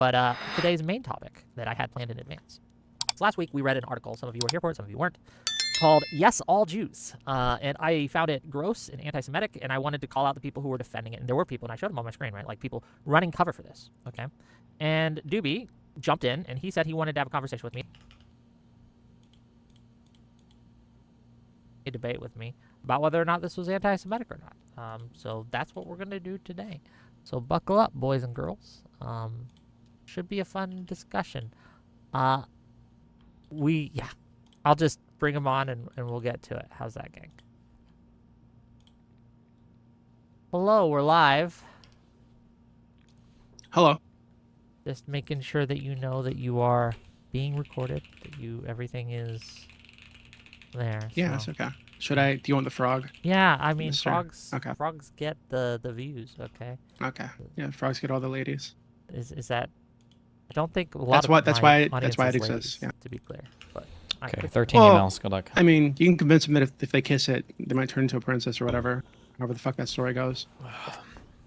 But today's main topic that I had planned in advance. So last week we read an article, some of you were here for it, some of you weren't, called Yes, All Jews. And I found it gross and anti-Semitic, and I wanted to call out the people who were defending it. And there were people, and I showed them on my screen, right? Like people running cover for this, okay? And Dooby jumped in, and he said he wanted to have a conversation with me, a debate with me about whether or not this was anti-Semitic or not. So that's what we're going to do today. So buckle up, boys and girls. Should be a fun discussion. I'll just bring him on and we'll get to it. How's that, gang? Hello, we're live. Hello. Just making sure that you know that you are being recorded, that everything is there. Yeah, so. that's okay. Do you want the frog? Yeah, I mean, frogs get the views, okay? Okay. Yeah, frogs get all the ladies. Is that... I don't think a lot that's why it ladies, exists. Yeah. To be clear, but okay, 13 emails. Good luck. I mean, you can convince them that if they kiss it, they might turn into a princess or whatever. However the fuck that story goes.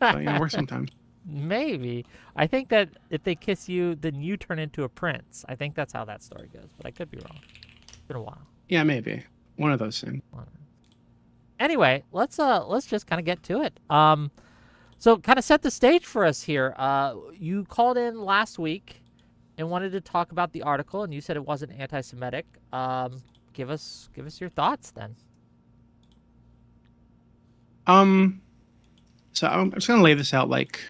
So it works sometimes. Maybe. I think that if they kiss you, then you turn into a prince. I think that's how that story goes, but I could be wrong. It's been a while. Yeah, maybe one of those things. Anyway, let's just kind of get to it. So kind of set the stage for us here. You called in last week and wanted to talk about the article, and you said it wasn't anti-Semitic. Give us your thoughts then. So I'm just gonna lay this out like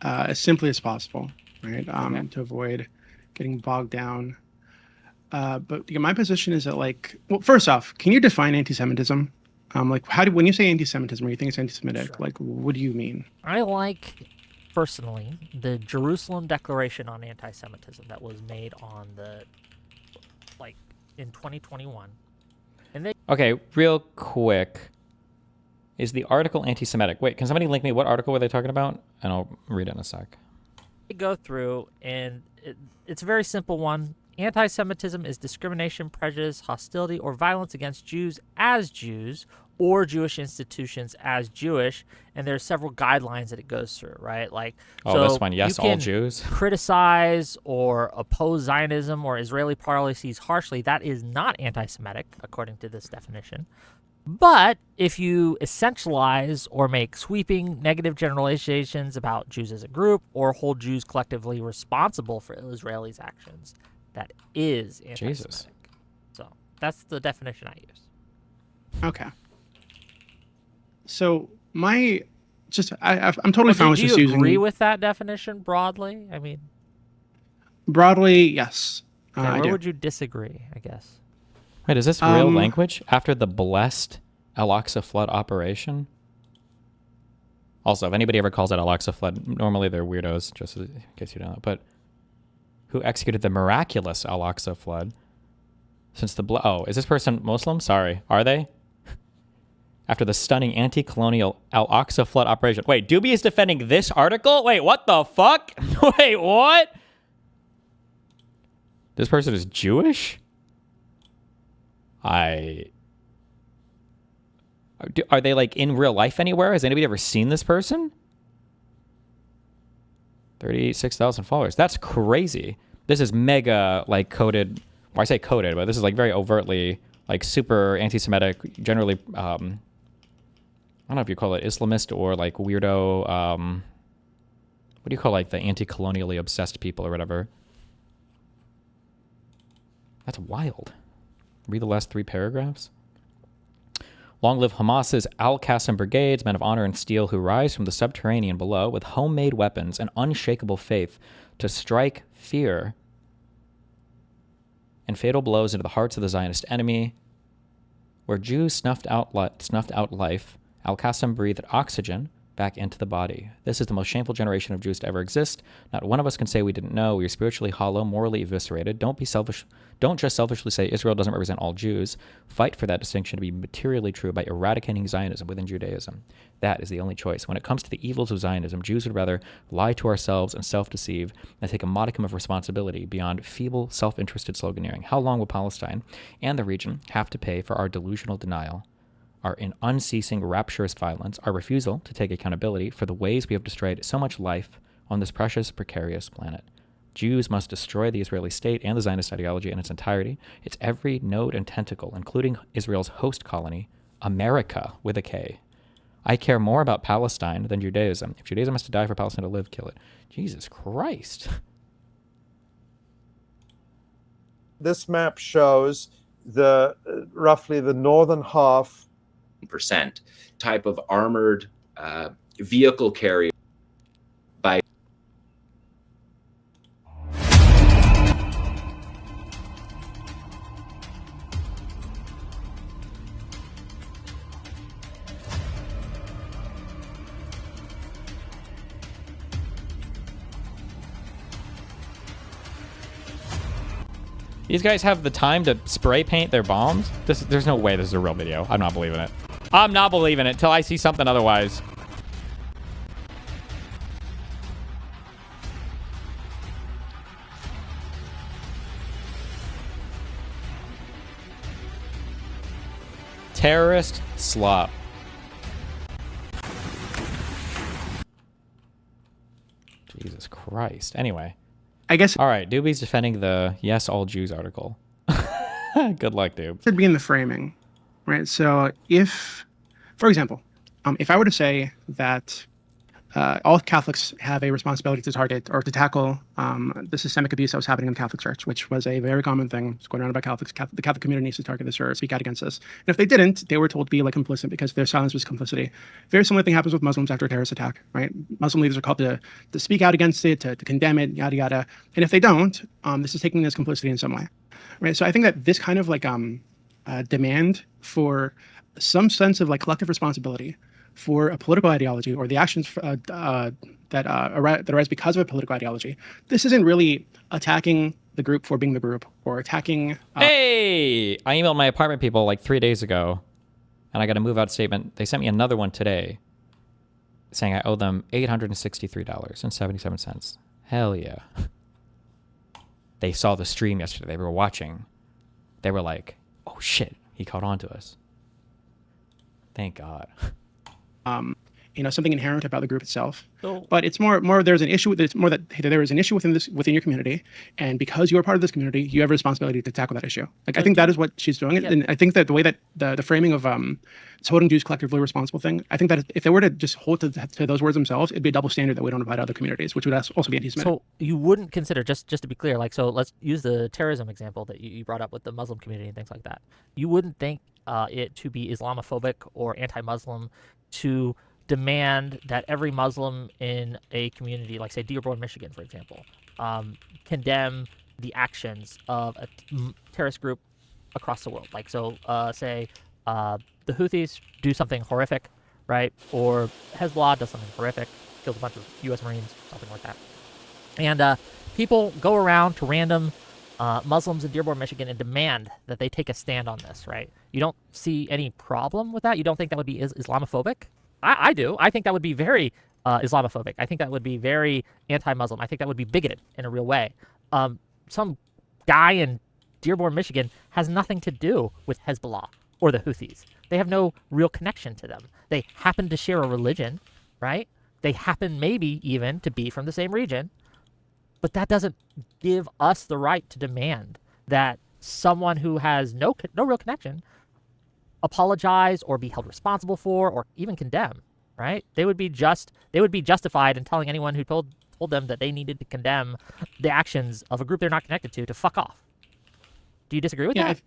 as simply as possible, right? Okay. To avoid getting bogged down. But my position is that, like, well, first off, can you define anti-Semitism? Like, when you say anti-Semitism, or you think it's anti-Semitic, Sure. like, what do you mean? I like, personally, the Jerusalem Declaration on Anti-Semitism that was made on in 2021. And Okay, real quick. Is the article anti-Semitic? Wait, can somebody link me? What article were they talking about? And I'll read it in a sec. they go through, and it's a very simple one. Anti-Semitism is discrimination, prejudice, hostility, or violence against Jews as Jews or Jewish institutions as Jewish. And there's several guidelines that it goes through, right? Like, so this one, yes, all Jews. Criticize or oppose Zionism or Israeli policies harshly. That is not anti-Semitic, according to this definition. But if you essentialize or make sweeping negative generalizations about Jews as a group or hold Jews collectively responsible for Israelis' actions, that is anti-Semitic. Jesus. So that's the definition I use. Okay. So I'm totally fine with just using. Do you agree with that definition broadly? I mean, broadly, yes. where would you disagree? I guess. Wait, is this real language after the blessed Al-Aqsa flood operation? Also, if anybody ever calls it Al-Aqsa flood, normally they're weirdos, just in case you don't know. But who executed the miraculous Al-Aqsa flood? Since the is this person Muslim? Sorry, are they? After the stunning anti-colonial Al-Aqsa flood operation. Wait, Dooby is defending this article? Wait, what the fuck? Wait, what? This person is Jewish? Are they like in real life anywhere? Has anybody ever seen this person? 36,000 followers. That's crazy. This is mega like coded. Well, I say coded, but this is like very overtly like super anti-Semitic. Generally, I don't know if you call it Islamist or like weirdo. What do you call like the anti-colonially obsessed people or whatever? That's wild. Read the last 3 paragraphs. Long live Hamas's Al-Qassam brigades, men of honor and steel, who rise from the subterranean below with homemade weapons and unshakable faith to strike fear and fatal blows into the hearts of the Zionist enemy. Where Jews snuffed out life, Al-Qassam breathed oxygen back into the body. This is the most shameful generation of Jews to ever exist. Not one of us can say we didn't know. We are spiritually hollow, morally eviscerated. Don't be selfish. Don't just selfishly say Israel doesn't represent all Jews. Fight for that distinction to be materially true by eradicating Zionism within Judaism. That is the only choice. When it comes to the evils of Zionism, Jews would rather lie to ourselves and self-deceive than take a modicum of responsibility beyond feeble, self-interested sloganeering. How long will Palestine and the region have to pay for our delusional denial, our unceasing rapturous violence, our refusal to take accountability for the ways we have destroyed so much life on this precious, precarious planet? Jews must destroy the Israeli state and the Zionist ideology in its entirety. It's every node and tentacle, including Israel's host colony, America, with a K. I care more about Palestine than Judaism. If Judaism has to die for Palestine to live, kill it. Jesus Christ. This map shows the roughly the northern half percent type of armored vehicle carrier by These guys have the time to spray paint their bombs? There's no way this is a real video. I'm not believing it. I'm not believing it till I see something otherwise. Terrorist slop. Jesus Christ. Anyway. I guess All right, Dooby's defending the Yes All Jews article. Good luck, Doob. it should be in the framing, right? So if, for example, if I were to say that all Catholics have a responsibility to target or to tackle the systemic abuse that was happening in the Catholic Church, which was a very common thing going around about Catholics. The Catholic community needs to target this or speak out against this. And if they didn't, they were told to be like complicit because their silence was complicity. Very similar thing happens with Muslims after a terrorist attack, right? Muslim leaders are called to speak out against it, to condemn it, yada yada. And if they don't, this is taking this complicity in some way, right? So I think that this kind of like demand for some sense of like collective responsibility for a political ideology or the actions that arise because of a political ideology. This isn't really attacking the group for being the group or attacking... Hey! I emailed my apartment people like 3 days ago, and I got a move-out statement. They sent me another one today saying I owe them $863.77. Hell yeah. They saw the stream yesterday. They were watching. They were like, oh shit, he caught on to us. Thank God. Something inherent about the group itself. So- But it's more there's an issue with it's more that there is an issue within your community, and because you are part of this community, you have a responsibility to tackle that issue. Like I think that is what she's doing. Yeah. And I think that the way that the framing of this holding Jews collectively responsible thing, I think that if they were to just hold to those words themselves, it'd be a double standard that we don't apply to other communities, which would also be anti-Semitic. So you wouldn't consider, just to be clear, like, so let's use the terrorism example that you brought up with the Muslim community and things like that. You wouldn't think it to be Islamophobic or anti-Muslim to demand that every Muslim in a community, like say Dearborn, Michigan, for example, condemn the actions of a terrorist group across the world. Like, so say the Houthis do something horrific, right? Or Hezbollah does something horrific, kills a bunch of U.S. Marines, something like that. And people go around to random Muslims in Dearborn, Michigan, and demand that they take a stand on this, right? You don't see any problem with that? You don't think that would be Islamophobic? I do. I think that would be very Islamophobic. I think that would be very anti-Muslim. I think that would be bigoted in a real way. Some guy in Dearborn, Michigan has nothing to do with Hezbollah or the Houthis. They have no real connection to them. They happen to share a religion, right? They happen maybe even to be from the same region. But that doesn't give us the right to demand that someone who has no real connection apologize or be held responsible for or even condemn, right? They would be justified in telling anyone who told them that they needed to condemn the actions of a group they're not connected to fuck off. Do you disagree with that?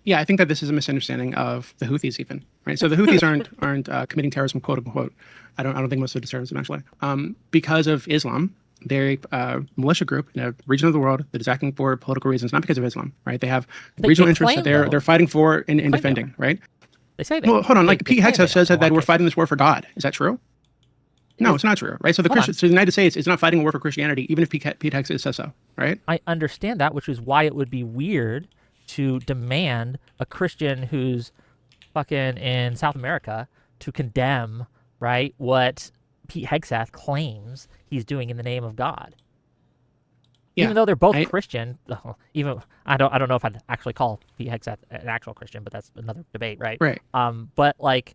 Yeah, I think that this is a misunderstanding of the Houthis even, right? So the Houthis aren't committing terrorism, quote unquote. I don't think most of it is terrorism actually. Because of Islam, they're a militia group in a region of the world that is acting for political reasons, not because of Islam, right? They have regional interests that they're fighting for and defending, right? They say that. Well, hold on. Like Pete Hegseth says that we're fighting this war for God. Is that true? No, it's not true, right? So the United States is not fighting a war for Christianity, even if Pete Hegseth says so, right? I understand that, which is why it would be weird to demand a Christian who's fucking in South America to condemn, right, what Pete Hegseth claims he's doing in the name of God. Yeah, even though they're both Christian, I don't know if I'd actually call Pete Hegseth an actual Christian, but that's another debate, right? Right. But like,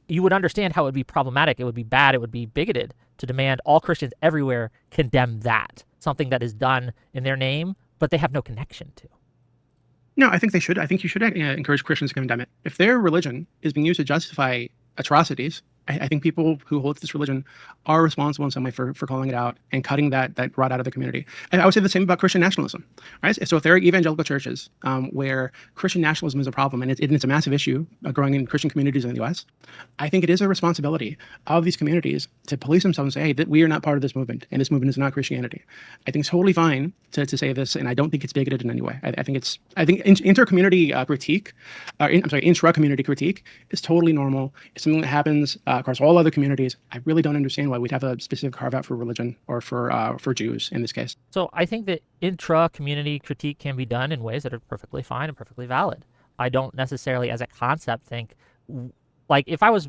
you would understand how it would be problematic, it would be bad, it would be bigoted to demand all Christians everywhere condemn that, something that is done in their name, but they have no connection to. No, I think they should. I think you should encourage Christians to condemn it. If their religion is being used to justify atrocities, I think people who hold to this religion are responsible in some way for calling it out and cutting that rod out of the community. And I would say the same about Christian nationalism, right? So if there are evangelical churches where Christian nationalism is a problem, and it's a massive issue growing in Christian communities in the U.S., I think it is a responsibility of these communities to police themselves and say, hey, that we are not part of this movement, and this movement is not Christianity. I think it's totally fine to say this, and I don't think it's bigoted in any way. I think inter-community critique, intra-community critique is totally normal. It's something that happens across all other communities. I really don't understand why we'd have a specific carve out for religion or for Jews in this case. So I think that intra-community critique can be done in ways that are perfectly fine and perfectly valid. I don't necessarily, as a concept, think like if I was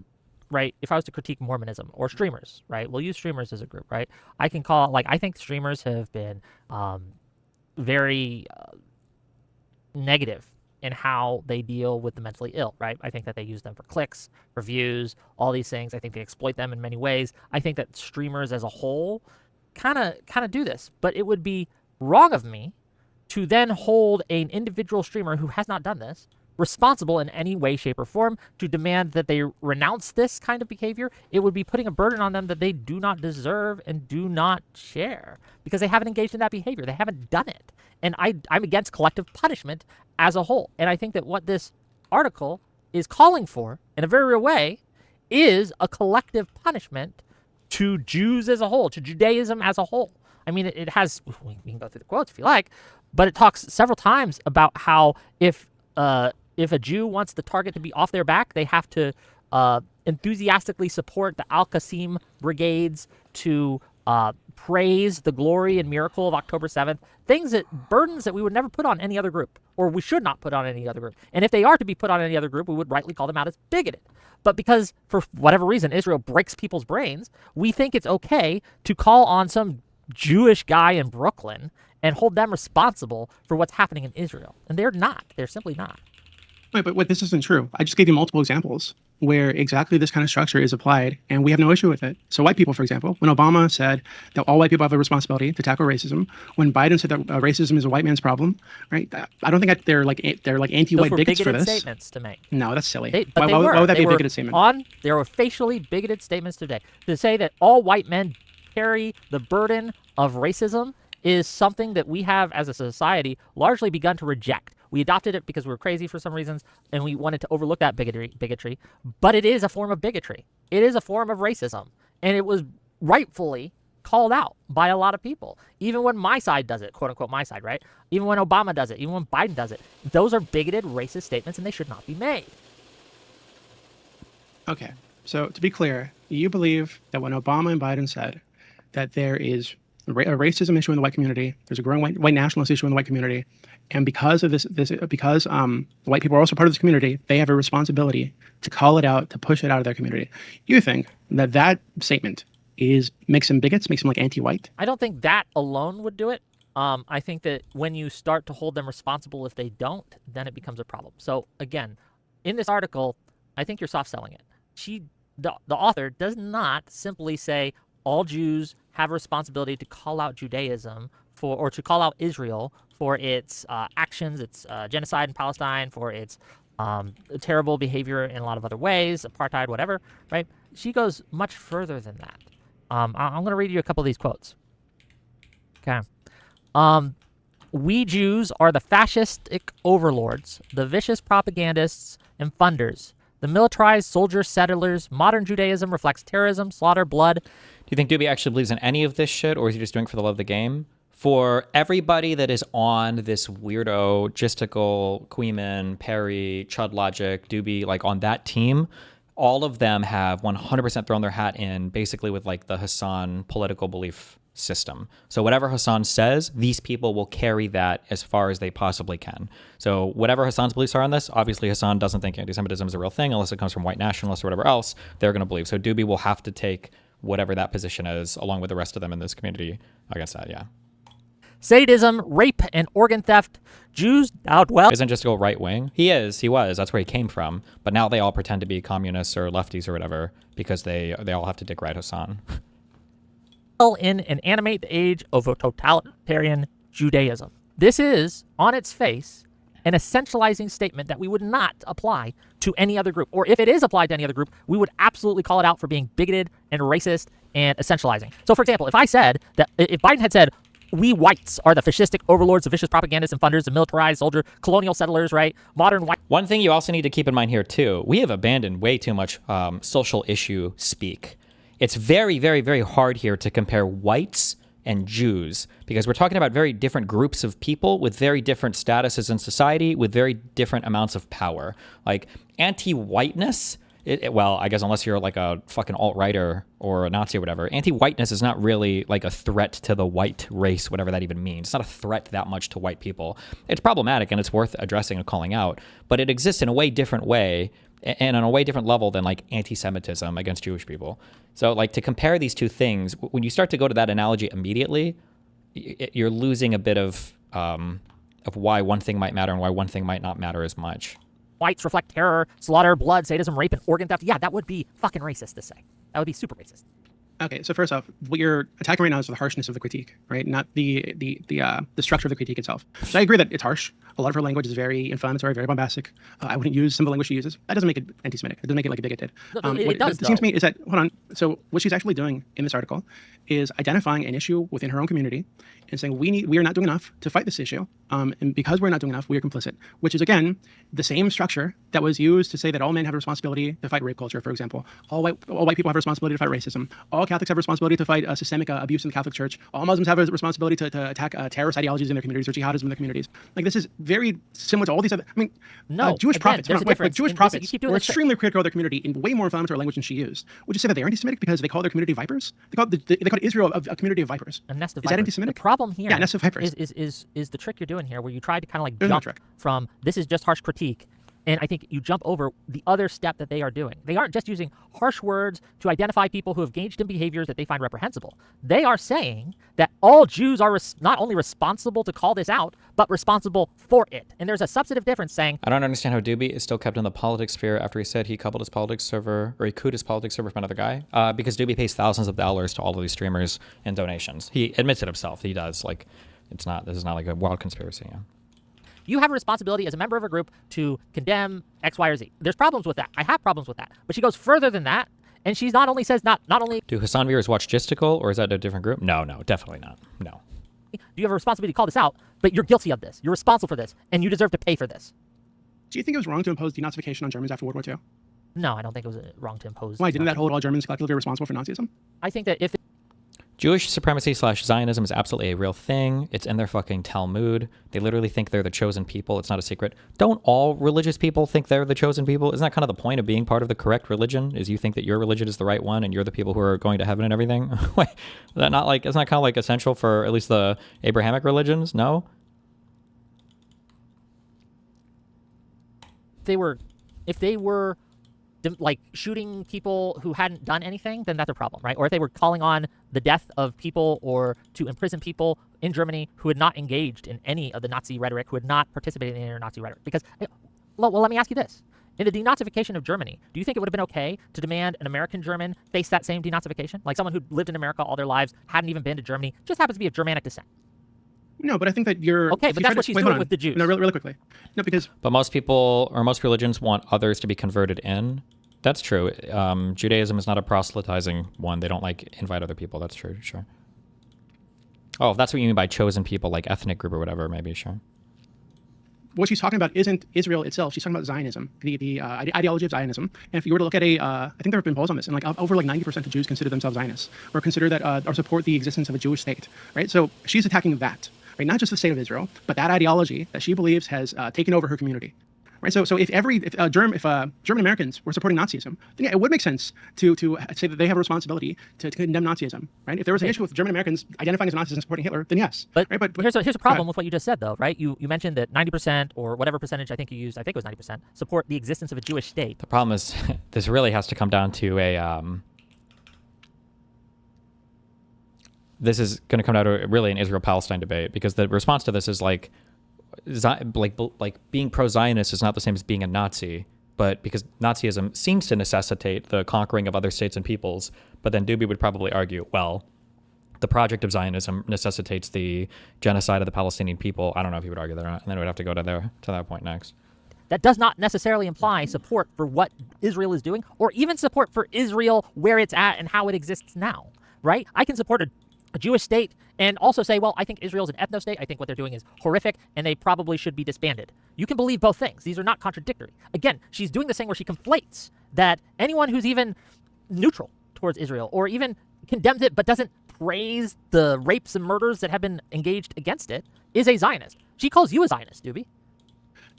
to critique Mormonism or streamers, right? We'll use streamers as a group, right? I can call it, like, I think streamers have been very negative in how they deal with the mentally ill, right? I think that they use them for clicks, for views, all these things. I think they exploit them in many ways. I think that streamers as a whole kind of do this, but it would be wrong of me to then hold an individual streamer who has not done this responsible in any way, shape, or form to demand that they renounce this kind of behavior. It would be putting a burden on them that they do not deserve and do not share because they haven't engaged in that behavior. They haven't done it. And I'm against collective punishment as a whole. And I think that what this article is calling for, in a very real way, is a collective punishment to Jews as a whole, to Judaism as a whole. I mean, it has, we can go through the quotes if you like, but it talks several times about how if a Jew wants the target to be off their back, they have to enthusiastically support the Al-Qasim brigades to praise the glory and miracle of October 7th, burdens that we would never put on any other group, or we should not put on any other group. And if they are to be put on any other group, we would rightly call them out as bigoted. But because, for whatever reason, Israel breaks people's brains, we think it's okay to call on some Jewish guy in Brooklyn and hold them responsible for what's happening in Israel. And they're not. They're simply not. Wait, but this isn't true. I just gave you multiple examples where exactly this kind of structure is applied, and we have no issue with it. So white people, for example, when Obama said that all white people have a responsibility to tackle racism, when Biden said that racism is a white man's problem, right? I don't think they're like anti-white bigots for this. Those were bigoted statements to make. No, that's silly. Why would that be a bigoted statement? There were facially bigoted statements today. To say that all white men carry the burden of racism is something that we have as a society largely begun to reject. We adopted it because we were crazy for some reasons, and we wanted to overlook that bigotry. But it is a form of bigotry. It is a form of racism. And it was rightfully called out by a lot of people. Even when my side does it, quote unquote my side, right? Even when Obama does it, even when Biden does it. Those are bigoted, racist statements, and they should not be made. Okay. So to be clear, you believe that when Obama and Biden said that there is a racism issue in the white community, there's a growing white nationalist issue in the white community, and because of because white people are also part of this community, they have a responsibility to call it out, to push it out of their community. You think that statement makes them bigots, makes them like anti-white? I don't think that alone would do it. I think that when you start to hold them responsible if they don't, then it becomes a problem. So again, in this article, I think you're soft selling it. The author does not simply say all Jews have a responsibility to call out Judaism or to call out Israel for its actions, its genocide in Palestine, for its terrible behavior in a lot of other ways, apartheid, whatever, right? She goes much further than that. I'm going to read you a couple of these quotes. Okay. We Jews are the fascistic overlords, the vicious propagandists and funders. The militarized soldiers, settlers, modern Judaism reflects terrorism, slaughter, blood. Do you think Dooby actually believes in any of this shit, or is he just doing it for the love of the game? For everybody that is on this weirdo, Gisticle, Queeman, Perry, Chud Logic, Dooby, like on that team, all of them have 100% thrown their hat in basically with like the Hassan political belief system. So whatever Hassan says, these people will carry that as far as they possibly can. So whatever Hassan's beliefs are on this, obviously Hassan doesn't think anti-Semitism is a real thing unless it comes from white nationalists or whatever else they're going to believe. So Dooby will have to take whatever that position is along with the rest of them in this community against that, yeah. Sadism, rape, and organ theft. Jews now dwell. Isn't just go right wing? He was. That's where he came from. But now they all pretend to be communists or lefties or whatever because they all have to dick ride Hassan. in and animate the age of a totalitarian Judaism. This is, on its face, an essentializing statement that we would not apply to any other group. Or if it is applied to any other group, we would absolutely call it out for being bigoted and racist and essentializing. So, for example, if Biden had said, we whites are the fascistic overlords, the vicious propagandists and funders, the militarized soldier, colonial settlers, right? Modern white. One thing you also need to keep in mind here, too, we have abandoned way too much social issue speak. It's very, very, very hard here to compare whites and Jews because we're talking about very different groups of people with very different statuses in society with very different amounts of power. Like anti-whiteness, well, I guess unless you're like a fucking alt-righter or a Nazi or whatever, anti-whiteness is not really like a threat to the white race, whatever that even means. It's not a threat that much to white people. It's problematic and it's worth addressing and calling out, but it exists in a way different way and on a way different level than like anti-Semitism against Jewish people. So like to compare these two things, when you start to go to that analogy immediately, you're losing a bit of why one thing might matter and why one thing might not matter as much. Whites reflect terror, slaughter, blood, sadism, rape, and organ theft. Yeah, that would be fucking racist to say. That would be super racist. Okay, so first off, what you're attacking right now is the harshness of the critique, right? Not the structure of the critique itself. So I agree that it's harsh. A lot of her language is very inflammatory, very bombastic. I wouldn't use some of the language she uses. That doesn't make it anti-Semitic. It doesn't make it like a bigoted. It does, it seems to me is that, hold on, so what she's actually doing in this article is identifying an issue within her own community and saying we are not doing enough to fight this issue. And because we're not doing enough, we are complicit, which is, again, the same structure that was used to say that all men have a responsibility to fight rape culture, for example. All white people have a responsibility to fight racism. All Catholics have a responsibility to fight systemic abuse in the Catholic Church. All Muslims have a responsibility to attack terrorist ideologies in their communities or jihadism in their communities. Like, this is very similar to all these other, I mean, Jewish prophets, Jewish prophets were extremely critical of their community in way more inflammatory language than she used. Would you say that they're anti-Semitic because they call their community vipers? They call Israel a community of vipers. A nest of is vipers. That anti-Semitic? The problem here nest of vipers. is the trick you're doing here, where you try to kind of like There's no jump trick. from this is just harsh critique, and I think you jump over the other step that they are doing. They aren't just using harsh words to identify people who have engaged in behaviors that they find reprehensible. They are saying that all Jews are not only responsible to call this out, but responsible for it. And there's a substantive difference saying... I don't understand how Dooby is still kept in the politics sphere after he said he coupled his politics server, or he cooed his politics server from another guy, because Dooby pays thousands of dollars to all of these streamers in donations. He admits it himself. He does. Like, this is not like a wild conspiracy. Yeah. You have a responsibility as a member of a group to condemn X, Y, or Z. There's problems with that. I have problems with that. But she goes further than that, and she's not only says not only... Do Hassan viewers watch Gisticle, or is that a different group? No, definitely not. No. Do you have a responsibility to call this out, but you're guilty of this. You're responsible for this, and you deserve to pay for this. Do you think it was wrong to impose denazification on Germans after World War II? No, I don't think it was wrong to impose... Why? Didn't that hold all Germans collectively responsible for Nazism? I think that if... Jewish supremacy / Zionism is absolutely a real thing. It's in their fucking Talmud. They literally think they're the chosen people. It's not a secret. Don't all religious people think they're the chosen people? Isn't that kind of the point of being part of the correct religion? Is you think that your religion is the right one and you're the people who are going to heaven and everything? Wait, is that not like, isn't that kind of like essential for at least the Abrahamic religions? No? If they were like shooting people who hadn't done anything, then that's a problem, right? Or if they were calling on the death of people or to imprison people in Germany who had not engaged in any of the Nazi rhetoric, who had not participated in any Nazi rhetoric. Because, well, let me ask you this. In the denazification of Germany, do you think it would have been okay to demand an American German face that same denazification? Like someone who lived in America all their lives, hadn't even been to Germany, just happens to be of Germanic descent. No, but I think that you're... Okay, but that's what she's doing with the Jews. No, really quickly. No, because... But most people, or most religions, want others to be converted in. That's true. Judaism is not a proselytizing one. They don't, like, invite other people. That's true, sure. Oh, if that's what you mean by chosen people, like ethnic group or whatever, maybe, sure. What she's talking about isn't Israel itself. She's talking about Zionism, the ideology of Zionism. And if you were to look at I think there have been polls on this, and like over like 90% of Jews consider themselves Zionists, or consider that, or support the existence of a Jewish state, right? So she's attacking that. Right, not just the state of Israel, but that ideology that she believes has taken over her community. Right, so if German Americans were supporting Nazism, then yeah, it would make sense to say that they have a responsibility to condemn Nazism. Right, if there was an issue with German Americans identifying as Nazis and supporting Hitler, then yes. But, right? but here's a problem with what you just said, though. Right, you mentioned that 90% or whatever percentage I think you used, I think it was 90%, support the existence of a Jewish state. The problem is this really has to come down to a. This is going to come down to really an Israel-Palestine debate, because the response to this is like being pro-Zionist is not the same as being a Nazi, but because Nazism seems to necessitate the conquering of other states and peoples. But then Dooby would probably argue, well, the project of Zionism necessitates the genocide of the Palestinian people. I don't know if you would argue that or not, and then we'd have to go to that point next. That does not necessarily imply support for what Israel is doing, or even support for Israel where it's at and how it exists now, right? I can support a Jewish state and also say, well, I think Israel's an ethno-state. I think what they're doing is horrific, and they probably should be disbanded. You can believe both things. These are not contradictory. Again, she's doing this thing where she conflates that anyone who's even neutral towards Israel or even condemns it but doesn't praise the rapes and murders that have been engaged against it is a Zionist. She calls you a Zionist, Dooby.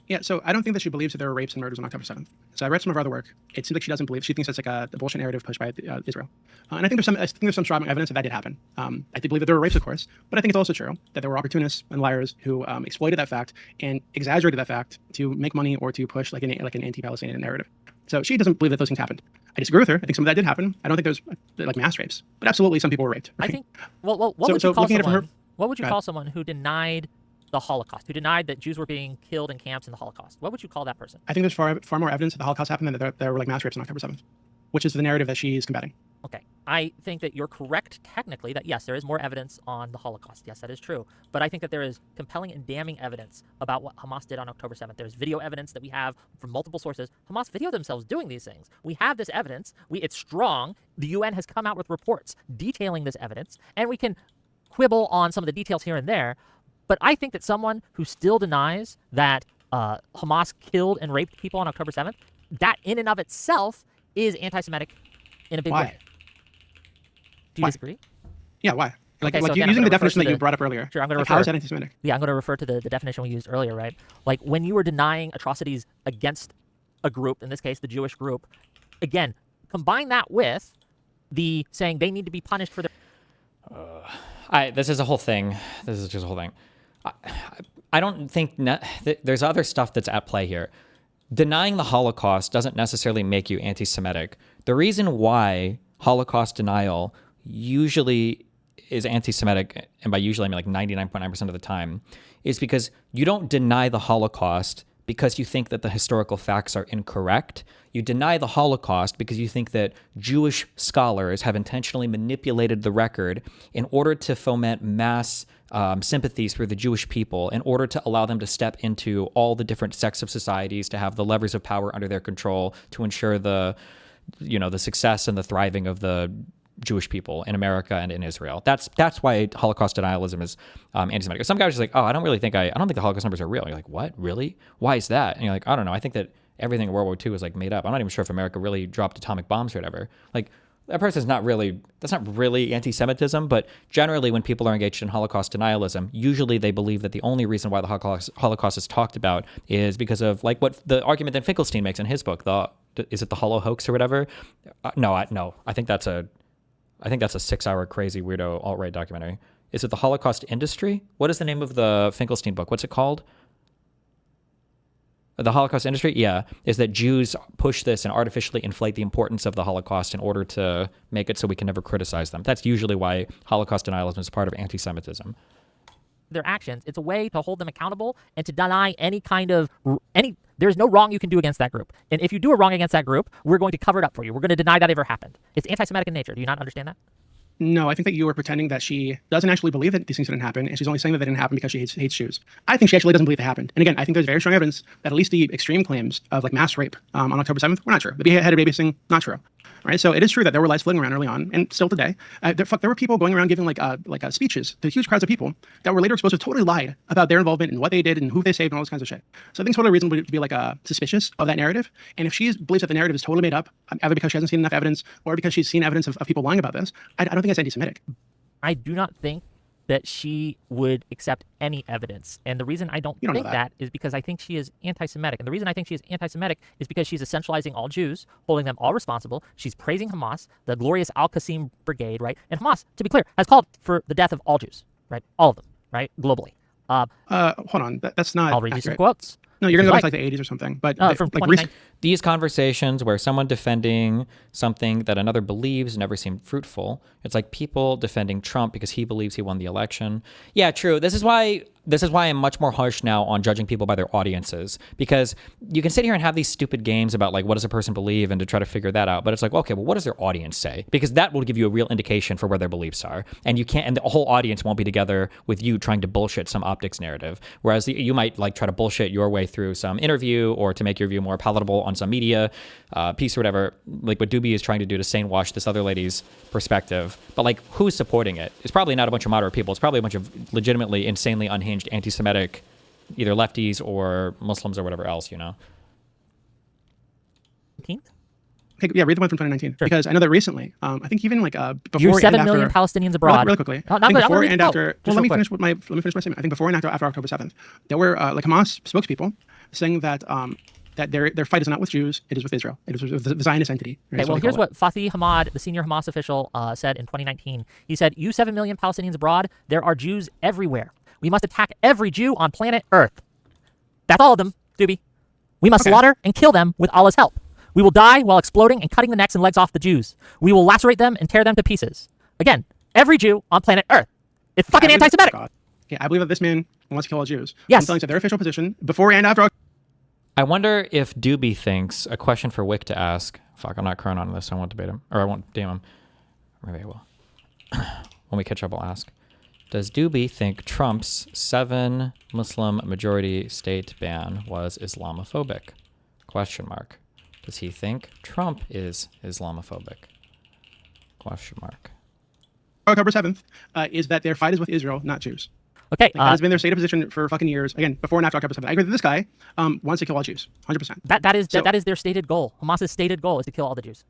Yeah, so I don't think that she believes that there were rapes and murders on October 7th. So I read some of her other work. It seems like she doesn't believe. She thinks that's like a bullshit narrative pushed by Israel. And I think there's some strong evidence that did happen. I do believe that there were rapes, of course, but I think it's also true that there were opportunists and liars who exploited that fact and exaggerated that fact to make money or to push like an anti-Palestinian narrative. So she doesn't believe that those things happened. I disagree with her. I think some of that did happen. I don't think there's like mass rapes, but absolutely some people were raped. Right? I think. Well, what would you call someone? What would you call someone who denied the Holocaust, who denied that Jews were being killed in camps in the Holocaust? What would you call that person? I think there's far more evidence that the Holocaust happened than that there were like mass rapes on October 7th, which is the narrative that she's combating. Okay. I think that you're correct technically that yes, there is more evidence on the Holocaust. Yes, that is true. But I think that there is compelling and damning evidence about what Hamas did on October 7th. There's video evidence that we have from multiple sources. Hamas videoed themselves doing these things. We have this evidence. It's strong. The UN has come out with reports detailing this evidence, and we can quibble on some of the details here and there. But I think that someone who still denies that Hamas killed and raped people on October 7th, that in and of itself is anti-Semitic in a big way. Do you disagree? Yeah, why? Like so using the definition that you brought up earlier. Sure, I'm going to refer. How is that anti-Semitic? Yeah, I'm going to refer to the definition we used earlier, right? Like when you were denying atrocities against a group, in this case, the Jewish group, again, combine that with the saying they need to be punished for their... This is a whole thing. This is just a whole thing. I don't think there's other stuff that's at play here. Denying the Holocaust doesn't necessarily make you anti-Semitic. The reason why Holocaust denial usually is anti-Semitic, and by usually I mean like 99.9% of the time, is because you don't deny the Holocaust because you think that the historical facts are incorrect. You deny the Holocaust because you think that Jewish scholars have intentionally manipulated the record in order to foment mass sympathies for the Jewish people, in order to allow them to step into all the different sects of societies, to have the levers of power under their control, to ensure the success and the thriving of the Jewish people in America and in Israel. That's why Holocaust denialism is anti-Semitic. Some guys are just like, oh, I don't think the Holocaust numbers are real. And you're like, what? Really? Why is that? And you're like, I don't know. I think that everything in World War II was like made up. I'm not even sure if America really dropped atomic bombs or whatever. Like that person's that's not really anti-Semitism, but generally when people are engaged in Holocaust denialism, usually they believe that the only reason why the Holocaust is talked about is because of like what the argument that Finkelstein makes in his book, is it the Holo hoax or whatever? No. I think that's a 6-hour crazy weirdo alt-right documentary. Is it the Holocaust Industry? What is the name of the Finkelstein book? What's it called? The Holocaust Industry? Yeah. Is that Jews push this and artificially inflate the importance of the Holocaust in order to make it so we can never criticize them. That's usually why Holocaust denialism is part of anti-Semitism. Their actions. It's a way to hold them accountable and to deny there's no wrong you can do against that group. And if you do a wrong against that group, we're going to cover it up for you. We're going to deny that ever happened. It's anti-Semitic in nature. Do you not understand that? No, I think that you were pretending that she doesn't actually believe that these things didn't happen, and she's only saying that they didn't happen because she hates Jews. I think she actually doesn't believe they happened. And again, I think there's very strong evidence that at least the extreme claims of like mass rape on October 7th were not true. The beheaded babies thing, not true. Right, so it is true that there were lies floating around early on, and still today. There were people going around giving speeches to huge crowds of people that were later exposed to totally lied about their involvement and what they did and who they saved and all this kinds of shit. So I think it's totally reasonable to be suspicious of that narrative. And if she believes that the narrative is totally made up, either because she hasn't seen enough evidence or because she's seen evidence of people lying about this, I don't think it's anti-Semitic. I do not think that she would accept any evidence. And the reason I don't think that is because I think she is anti-Semitic. And the reason I think she is anti-Semitic is because she's essentializing all Jews, holding them all responsible. She's praising Hamas, the glorious Al-Qassam brigade, right? And Hamas, to be clear, has called for the death of all Jews, right? All of them, right? Globally. Hold on. That's not I'll read you some quotes. No, you're going to go back to like the 80s or something. But from 2019. These conversations where someone defending something that another believes never seem fruitful. It's like people defending Trump because he believes he won the election. Yeah, true. This is why this is why I'm much more harsh now on judging people by their audiences, because you can sit here and have these stupid games about like, what does a person believe, and to try to figure that out. But it's like, okay, well, what does their audience say? Because that will give you a real indication for where their beliefs are. And you can't, and the whole audience won't be together with you trying to bullshit some optics narrative. Whereas you might like try to bullshit your way through some interview or to make your view more palatable on some media piece or whatever, like what Dooby is trying to do to sane wash this other lady's perspective. But like, who's supporting it? It's probably not a bunch of moderate people. It's probably a bunch of legitimately insanely unhinged anti-Semitic, either lefties or Muslims or whatever else, you know? Okay, yeah, read the one from 2019. Sure. Because I know that recently, I think even like before You're and 7 after, million Palestinians abroad. Really quickly. No, I think before and after. Well, Well, let me finish my statement. I think before and after October 7th, there were like Hamas spokespeople saying that that their fight is not with Jews, it is with Israel. It is with the Zionist entity. Okay, well, here's what Fatih Hamad, the senior Hamas official, said in 2019. He said, "You 7 million Palestinians abroad, there are Jews everywhere. We must attack every Jew on planet Earth." That's all of them, Dooby. We must slaughter and kill them with Allah's help. We will die while exploding and cutting the necks and legs off the Jews. We will lacerate them and tear them to pieces. Again, every Jew on planet Earth. It's fucking anti-Semitic. Okay, I believe that this man wants to kill all Jews. Yes. I'm telling you their official position before and after. I wonder if Dooby thinks, a question for Wick to ask. Fuck, I'm not current on this, so I won't debate him. Or I won't DM him. Maybe I will. When we catch up, I'll ask. Does Dooby think Trump's 7 Muslim majority state ban was Islamophobic? Question mark. Does he think Trump is Islamophobic? Question mark. October 7th is that their fight is with Israel, not Jews. Okay. That has been their stated position for fucking years. Again, before and after October 7th. I agree that this guy wants to kill all Jews, 100%. That is their stated goal. Hamas's stated goal is to kill all the Jews.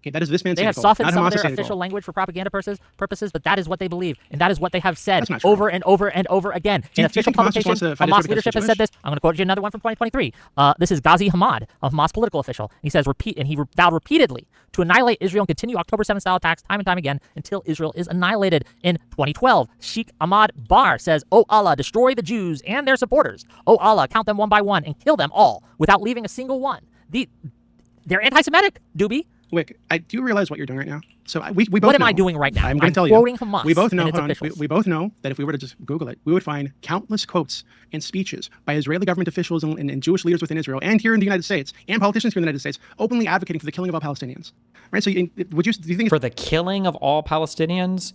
Okay, that is this man's They have stated goal, softened not some of Hamas's their stated official goal. language for propaganda purposes, but that is what they believe, and that is what they have said That's not true. over and over and over again. Do In you official think Hamas just wants publications, to fight Israel Hamas because leadership they're has said Jewish? this. I'm going to quote you another one from 2023. This is Ghazi Hamad, a Hamas political official. He says, he vowed repeatedly to annihilate Israel and continue October 7th style attacks time and time again until Israel is annihilated. In 2012, Sheikh Ahmad Bar says, "Oh Allah, destroy the Jews and their supporters. Oh Allah, count them one by one and kill them all without leaving a single one." They're anti-Semitic, Dooby. Wick, I do realize what you're doing right now. So we both What am know. I doing right now? I'm going to tell you. quoting Hamas We both know. and its Hold on, officials. we both know that if we were to just Google it, we would find countless quotes and speeches by Israeli government officials and Jewish leaders within Israel and here in the United States and politicians here in the United States openly advocating for the killing of all Palestinians. Right? So, do you think For the killing of all Palestinians?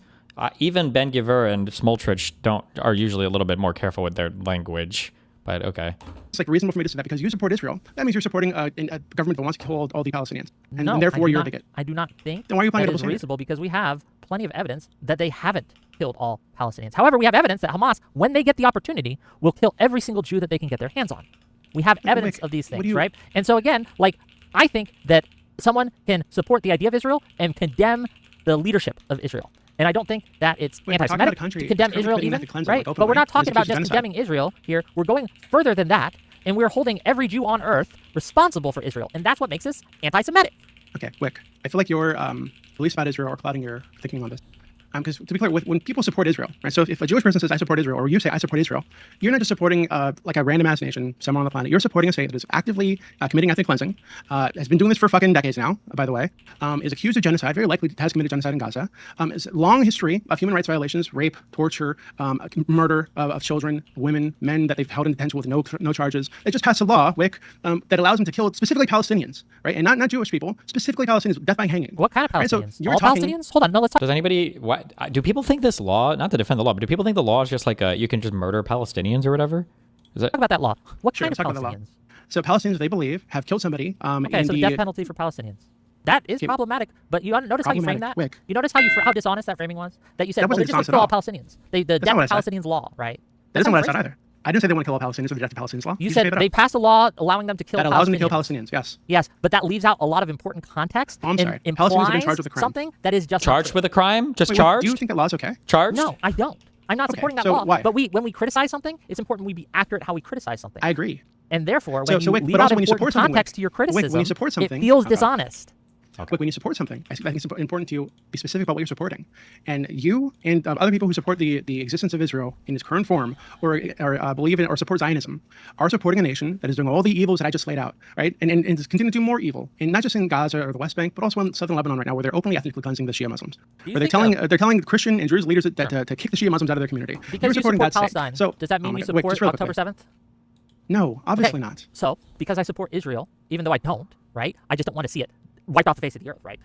Even Ben Gvir and Smoltrich are usually a little bit more careful with their language. But okay. it's like reasonable for me to say that because you support Israel? That means you're supporting a government that wants to kill all the Palestinians, and No, therefore you're a not, bigot. I do not think Then why are you playing that double is standard? reasonable because we have plenty of evidence that they haven't killed all Palestinians. However, we have evidence that Hamas, when they get the opportunity, will kill every single Jew that they can get their hands on. We have evidence Wick, of these what things, do you- right? And so again, like, I think that someone can support the idea of Israel and condemn the leadership of Israel. And I don't think that it's Wait, we're talking about a anti-Semitic country to condemn that's currently Israel committing even, ethnic cleansing, right? like, But we're openly. not It's talking about accused just of genocide. condemning Israel here. We're going further than that, and we're holding every Jew on earth responsible for Israel. And that's what makes us anti-Semitic. Okay, Wick, I feel like your beliefs about Israel are clouding your thinking on this. Because to be clear, when people support Israel, right? So if a Jewish person says I support Israel, or you say I support Israel, you're not just supporting like a random ass nation somewhere on the planet. You're supporting a state that is actively committing ethnic cleansing, has been doing this for fucking decades now, by the way, is accused of genocide, very likely has committed genocide in Gaza, has a long history of human rights violations, rape, torture, murder of children, women, men that they've held in detention with no charges. They just passed a law, Wick, that allows them to kill specifically Palestinians, right? And not Jewish people, specifically Palestinians, death by hanging. What kind of Right, so Palestinians? you're All talking- Palestinians? Hold on, no, let's talk. Does anybody, do people think this law, not to defend the law, but do people think the law is just like you can just murder Palestinians or whatever? Is that Talk about that law. What Sure, kind of let's talk about the law. Palestinians? So Palestinians, they believe, have killed somebody Okay, in so the death penalty for Palestinians. That is Okay. problematic, but you notice how you framed that? Problematic. Wick. You notice how dishonest that framing was? That you said, That well, wasn't they're just dishonest going to at kill all Palestinians. The death not what I of said. Palestinians law, right? That isn't how what I you said phrased either. I didn't say they want to kill all Palestinians or the death of Palestinians law. You just said made that they up. passed a law allowing them to kill That allows them to kill Palestinians. Palestinians, yes. Yes, but that leaves out a lot of important context. Oh, I'm and sorry. Palestinians have been charged implies with a crime. something that is just not charged true. with a crime? Just Wait, charged? do you think that law's okay? Charged? No, I don't. I'm not Okay, supporting that so law. why? But when we criticize something, it's important we be accurate how we criticize something. I agree. And therefore, So- when so you Wick, leave but out also when you important support something, context Wick, to your Wick, when you criticism, support something, it feels uh, dishonest. Okay. when you support something, I think it's important to be specific about what you're supporting. And you and other people who support the existence of Israel in its current form, or believe in or support Zionism, are supporting a nation that is doing all the evils that I just laid out, right? And is continuing to do more evil, and not just in Gaza or the West Bank, but also in southern Lebanon right now, where they're openly ethnically cleansing the Shia Muslims. Where they're telling Christian and Jewish leaders that to kick the Shia Muslims out of their community. Because you support Palestine. So does that mean you support October 7th? No, obviously not. So, because I support Israel, even though I don't, right? I just don't want to see it wiped off the face of the earth, right?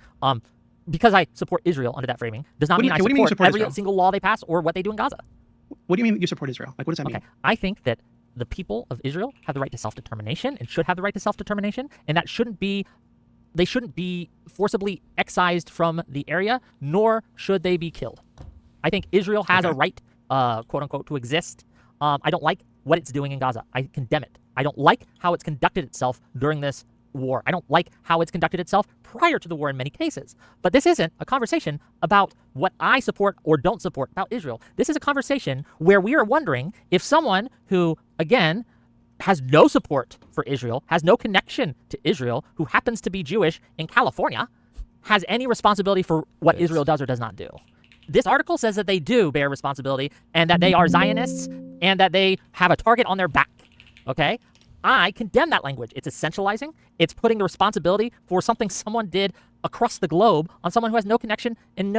Because I support Israel under that framing does not mean I support every single law they pass or what they do in Gaza. What do you mean you support Israel? Like, what does that mean? I think that the people of Israel have the right to self-determination and should have the right to self-determination, and that they shouldn't be forcibly excised from the area, nor should they be killed. I think Israel has a right, quote unquote, to exist. I don't like what it's doing in Gaza. I condemn it. I don't like how it's conducted itself during this war. I don't like how it's conducted itself prior to the war in many cases. But this isn't a conversation about what I support or don't support about Israel. This is a conversation where we are wondering if someone who, again, has no support for Israel, has no connection to Israel, who happens to be Jewish in California, has any responsibility for what Israel does or does not do. This article says that they do bear responsibility and that they are Zionists and that they have a target on their back. Okay? I condemn that language. It's essentializing. It's putting the responsibility for something someone did across the globe on someone who has no connection and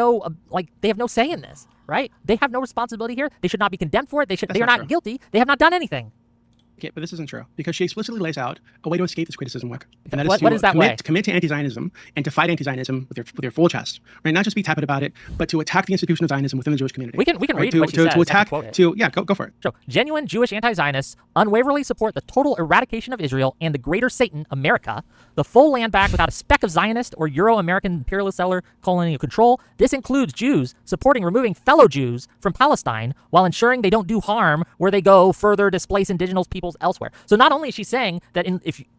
they have no say in this, right? They have no responsibility here. They should not be condemned for it. They are not guilty. They have not done anything. Okay, but this isn't true, because she explicitly lays out a way to escape this criticism, Wick. And that is what is that way? To commit to anti-Zionism and to fight anti-Zionism with your full chest, right? Not just be tepid about it, but to attack the institution of Zionism within the Jewish community. We can read what she says. To attack, go for it. So, genuine Jewish anti-Zionists unwaveringly support the total eradication of Israel and the greater Satan, America, the full land back without a speck of Zionist or Euro-American imperialist settler colonial control. This includes Jews supporting removing fellow Jews from Palestine while ensuring they don't do harm where they go further displace indigenous peoples elsewhere. So not only is she saying that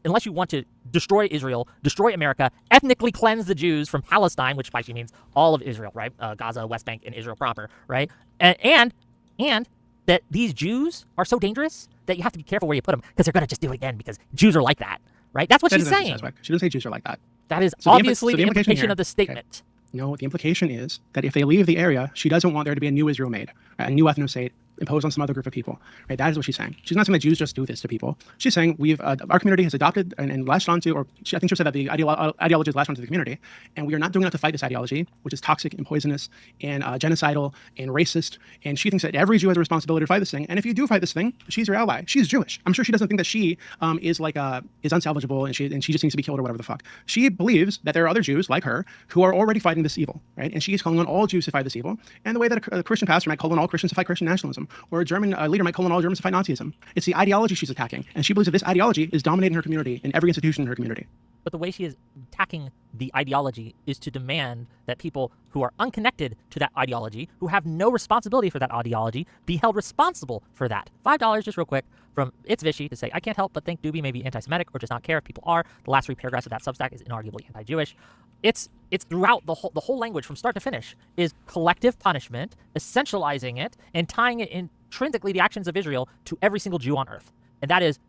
unless you want to destroy Israel, destroy America, ethnically cleanse the Jews from Palestine, which by she means all of Israel, right? Gaza, West Bank, and Israel proper, right? And that these Jews are so dangerous that you have to be careful where you put them because they're going to just do it again because Jews are like that, right? That's what she's saying. She doesn't say Jews are like that. That is obviously the implication of the statement. Okay. No, the implication is that if they leave the area, she doesn't want there to be a new Israel made, right? A new ethno-state imposed on some other group of people, right? That is what she's saying. She's not saying that Jews just do this to people. She's saying our community has adopted and latched onto, or I think she said that the ideology is latched onto the community, and we are not doing enough to fight this ideology, which is toxic and poisonous and genocidal and racist. And she thinks that every Jew has a responsibility to fight this thing. And if you do fight this thing, she's your ally. She's Jewish. I'm sure she doesn't think that she is unsalvageable and she just needs to be killed or whatever the fuck. She believes that there are other Jews like her who are already fighting this evil, right? And she is calling on all Jews to fight this evil. And the way that a Christian pastor might call on all Christians to fight Christian nationalism, or a German leader might call on all Germans to fight Nazism. It's the ideology she's attacking, and she believes that this ideology is dominating her community in every institution in her community. But the way she is attacking the ideology is to demand that people who are unconnected to that ideology, who have no responsibility for that ideology, be held responsible for that. $5 just real quick from It's Vishy to say, I can't help but think Dooby may be anti-Semitic or just not care if people are. The last 3 paragraphs of that Substack is inarguably anti-Jewish. It's throughout the whole language from start to finish is collective punishment, essentializing it, and tying it intrinsically the actions of Israel to every single Jew on earth. And that is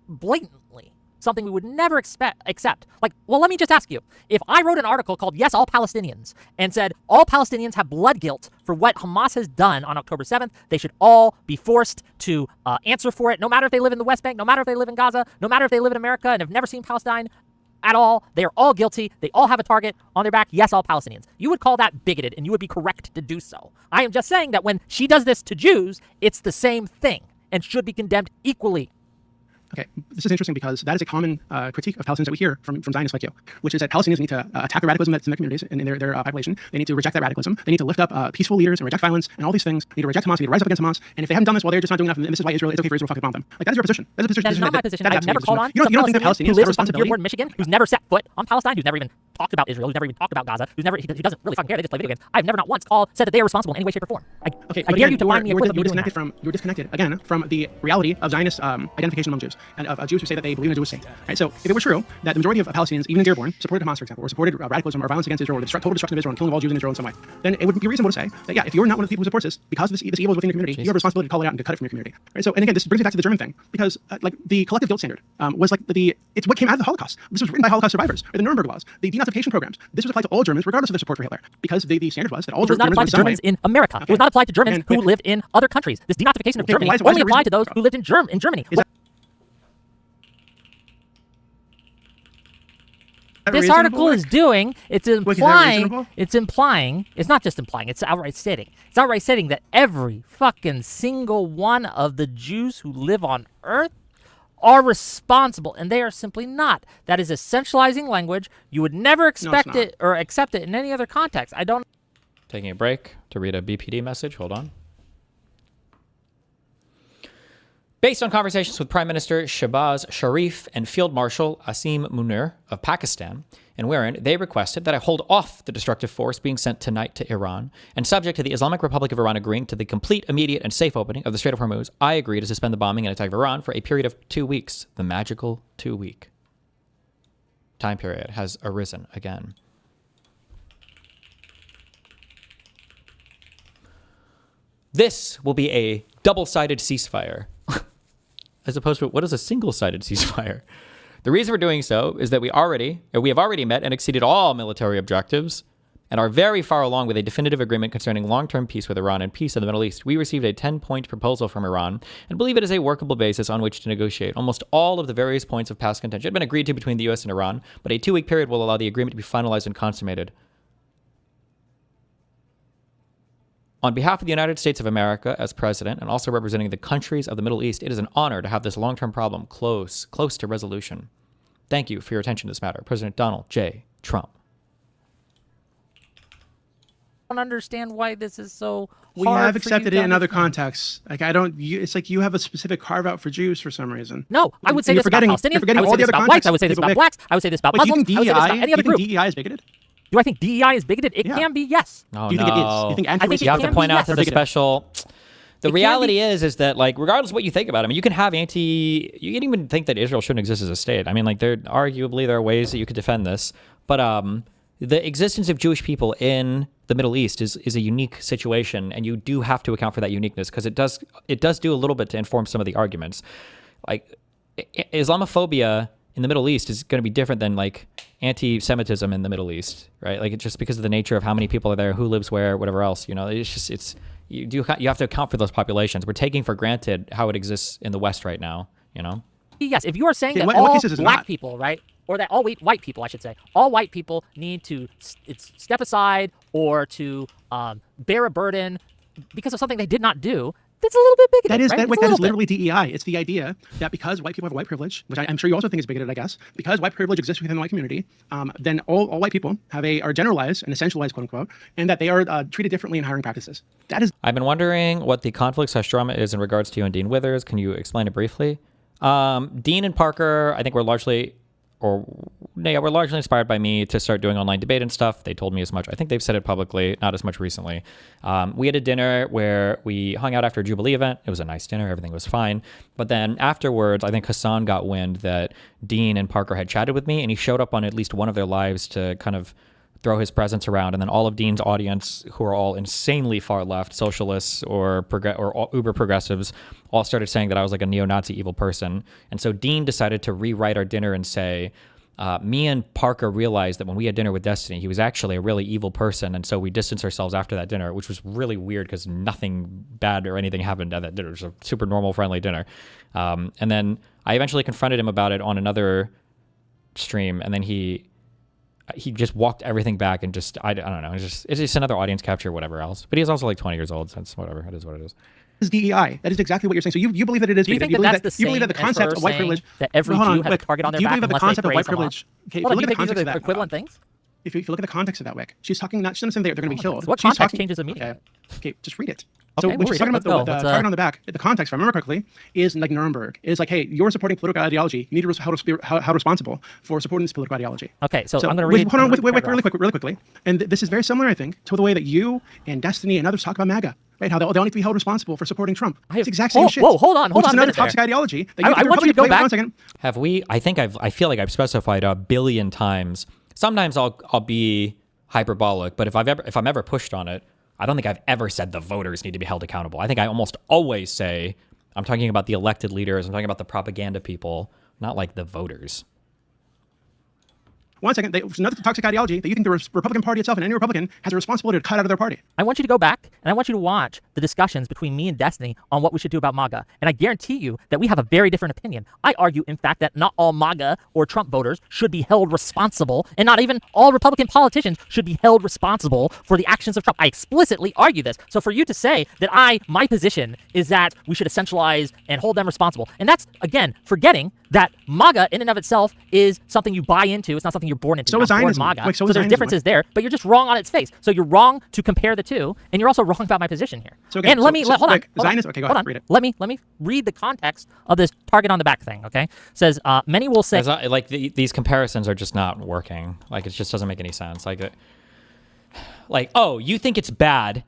blatantly something we would never accept. Like, well, let me just ask you. If I wrote an article called Yes, All Palestinians, and said all Palestinians have blood guilt for what Hamas has done on October 7th, they should all be forced to answer for it, no matter if they live in the West Bank, no matter if they live in Gaza, no matter if they live in America and have never seen Palestine at all, they are all guilty. They all have a target on their back. Yes, all Palestinians. You would call that bigoted, and you would be correct to do so. I am just saying that when she does this to Jews, it's the same thing and should be condemned equally. Okay, this is interesting because that is a common critique of Palestinians that we hear from Zionists like you, which is that Palestinians need to attack the radicalism that's in their communities and in their population. They need to reject that radicalism. They need to lift up peaceful leaders and reject violence and all these things. They need to reject Hamas. They need to rise up against Hamas. And if they haven't done this, well, they're just not doing enough. And this is why it's okay for Israel to bomb them. Like, that is your position. That is a position. That is not my position. I've never called on you don't think that Palestinians who lives have responsibility in Michigan, who's never set foot on Palestine, who's never even talked about Israel, who's never even talked about Gaza, who doesn't really fucking care. They just play video games. I've never not once said that they are responsible in any way, shape, or form. I dare you to find me a you're disconnected again from the reality of Zionist identification among Jews. and of Jews who say that they believe in a Jewish state. Right? So if it were true that the majority of Palestinians, even in Dearborn, supported Hamas, for example, or supported radicalism or violence against Israel, or the total destruction of Israel and killing of all Jews in Israel in some way, then it would be reasonable to say that, yeah, if you're not one of the people who supports this, because this evil is within your community, you have a responsibility to call it out and to cut it from your community. Right? So, and again, this brings me back to the German thing, because like the collective guilt standard was like it's what came out of the Holocaust. This was written by Holocaust survivors. Or the Nuremberg laws, the denazification programs. This was applied to all Germans, regardless of their support for Hitler, because the standard was that all Germans. It was not applied to Germans in America. It was not applied to Germans who lived in other countries. This denazification of Germany only applied to those who lived in Germany. This article is doing, it's implying, it's not just implying, it's outright stating. It's outright stating that every fucking single one of the Jews who live on Earth are responsible, and they are simply not. That is essentializing language. You would never expect it or accept it in any other context. I don't. Taking a break to read a BPD message. Hold on. Based on conversations with Prime Minister Shehbaz Sharif and Field Marshal Asim Munir of Pakistan, in wherein they requested that I hold off the destructive force being sent tonight to Iran, and subject to the Islamic Republic of Iran agreeing to the complete, immediate, and safe opening of the Strait of Hormuz, I agree to suspend the bombing and attack of Iran for a period of 2 weeks. The magical 2-week time period has arisen again. This will be a double-sided ceasefire. As opposed to, what is a single-sided ceasefire? The reason we're doing so is that we have already met and exceeded all military objectives and are very far along with a definitive agreement concerning long-term peace with Iran and peace in the Middle East. We received a 10-point proposal from Iran and believe it is a workable basis on which to negotiate. Almost all of the various points of past contention have been agreed to between the U.S. and Iran, but a 2-week period will allow the agreement to be finalized and consummated. On behalf of the United States of America as president and also representing the countries of the Middle East, it is an honor to have this long-term problem close to resolution. Thank you for your attention to this matter. President Donald J. Trump. I don't understand why this is so hard. We have accepted it in other contexts. Like it's like you have a specific carve out for Jews for some reason. No, I would say this about Palestinians. I would say this about whites. I would say this about blacks. I would say this about Muslims. I would say this about any other group. DEI is bigoted? Do I think DEI is bigoted? It can be, yes. Oh, do you think it is? Do you think anti-racism? You have to point out to the special. The It reality is that, like, regardless of what you think about it, I mean, you can even think that Israel shouldn't exist as a state. I mean, like, there are ways that you could defend this, but the existence of Jewish people in the Middle East is a unique situation, and you do have to account for that uniqueness because it does do a little bit to inform some of the arguments. Like, Islamophobia in the Middle East is going to be different than like anti-Semitism in the Middle East, right? Like, it's just because of the nature of how many people are there, who lives where, whatever else. You know, you have to account for those populations. We're taking for granted how it exists in the West right now. You know. Yes, if you are saying that all black people, right, or that all white people, I should say, all white people need to step aside or to bear a burden because of something they did not do. That's a little bit bigoted. That is literally DEI. It's the idea that because white people have white privilege, which I'm sure you also think is bigoted, I guess, because white privilege exists within the white community, then all white people are generalized and essentialized, quote unquote, and that they are treated differently in hiring practices. That is. I've been wondering what the conflict/drama is in regards to you and Dean Withers. Can you explain it briefly? Dean and Parker, I think we're largely inspired by me to start doing online debate and stuff. They told me as much. I think they've said it publicly, not as much recently. We had a dinner where we hung out after a Jubilee event. It was a nice dinner. Everything was fine. But then afterwards, I think Hassan got wind that Dean and Parker had chatted with me, and he showed up on at least one of their lives to kind of throw his presence around. And then all of Dean's audience, who are all insanely far left, socialists or uber progressives, all started saying that I was like a neo-Nazi evil person. And so Dean decided to rewrite our dinner and say, me and Parker realized that when we had dinner with Destiny, he was actually a really evil person. And so we distanced ourselves after that dinner, which was really weird because nothing bad or anything happened at that dinner. It was a super normal, friendly dinner. And then I eventually confronted him about it on another stream. And then he just walked everything back and just, I don't know. It's just another audience capture, whatever else. But he's also like 20 years old, so it's whatever. It is what it is. Is DEI. That is exactly what you're saying. So you believe that it is. Do you think you believe that the concept of white privilege, that every Jew has a target on their back unless they praise Allah? Okay, Hold on, do you think these are the equivalent things? If you look at the context of that, Wick, she's talking not. She's not saying they're going to be killed. What context changes the meaning? Okay, just read it. So Okay, when we'll she's read talking it. about the Let's go. target on the back, the context, if I remember correctly, is like Nuremberg. Is like, hey, you're supporting political ideology. You need to be held responsible for supporting this political ideology. Okay, so I'm going to read. Hold on, wait, really quickly. And this is very similar, I think, to the way that you and Destiny and others talk about MAGA. Right? How they all need to be held responsible for supporting Trump. It's the exact same shit. Whoa, hold on. Which is a another minute there. toxic ideology. That I want you to go back. 1 second. Have we? I feel like I've specified a billion times. Sometimes I'll be hyperbolic, but if I'm ever pushed on it, I don't think I've ever said the voters need to be held accountable. I think I almost always say I'm talking about the elected leaders. I'm talking about the propaganda people, not like the voters. 1 second. There's another toxic ideology that you think the Republican Party itself and any Republican has a responsibility to cut out of their party. I want you to go back and I want you to watch the discussions between me and Destiny on what we should do about MAGA. And I guarantee you that we have a very different opinion. I argue, in fact, that not all MAGA or Trump voters should be held responsible, and not even all Republican politicians should be held responsible for the actions of Trump. I explicitly argue this. So for you to say that my position is that we should essentialize and hold them responsible, and that's, again, forgetting that MAGA in and of itself is something you buy into. It's not something you're born into. So is Zionism. MAGA. So So is there's Zionism. differences there, but you're just wrong on its face. So you're wrong to compare the two, and you're also wrong about my position here. So again, and let me hold on. Zionism. Okay, go hold ahead. on. Read it. Let me read the context of this target on the back thing. Okay, it says many will say These comparisons are just not working. Like, it just doesn't make any sense. Like, oh, you think it's bad?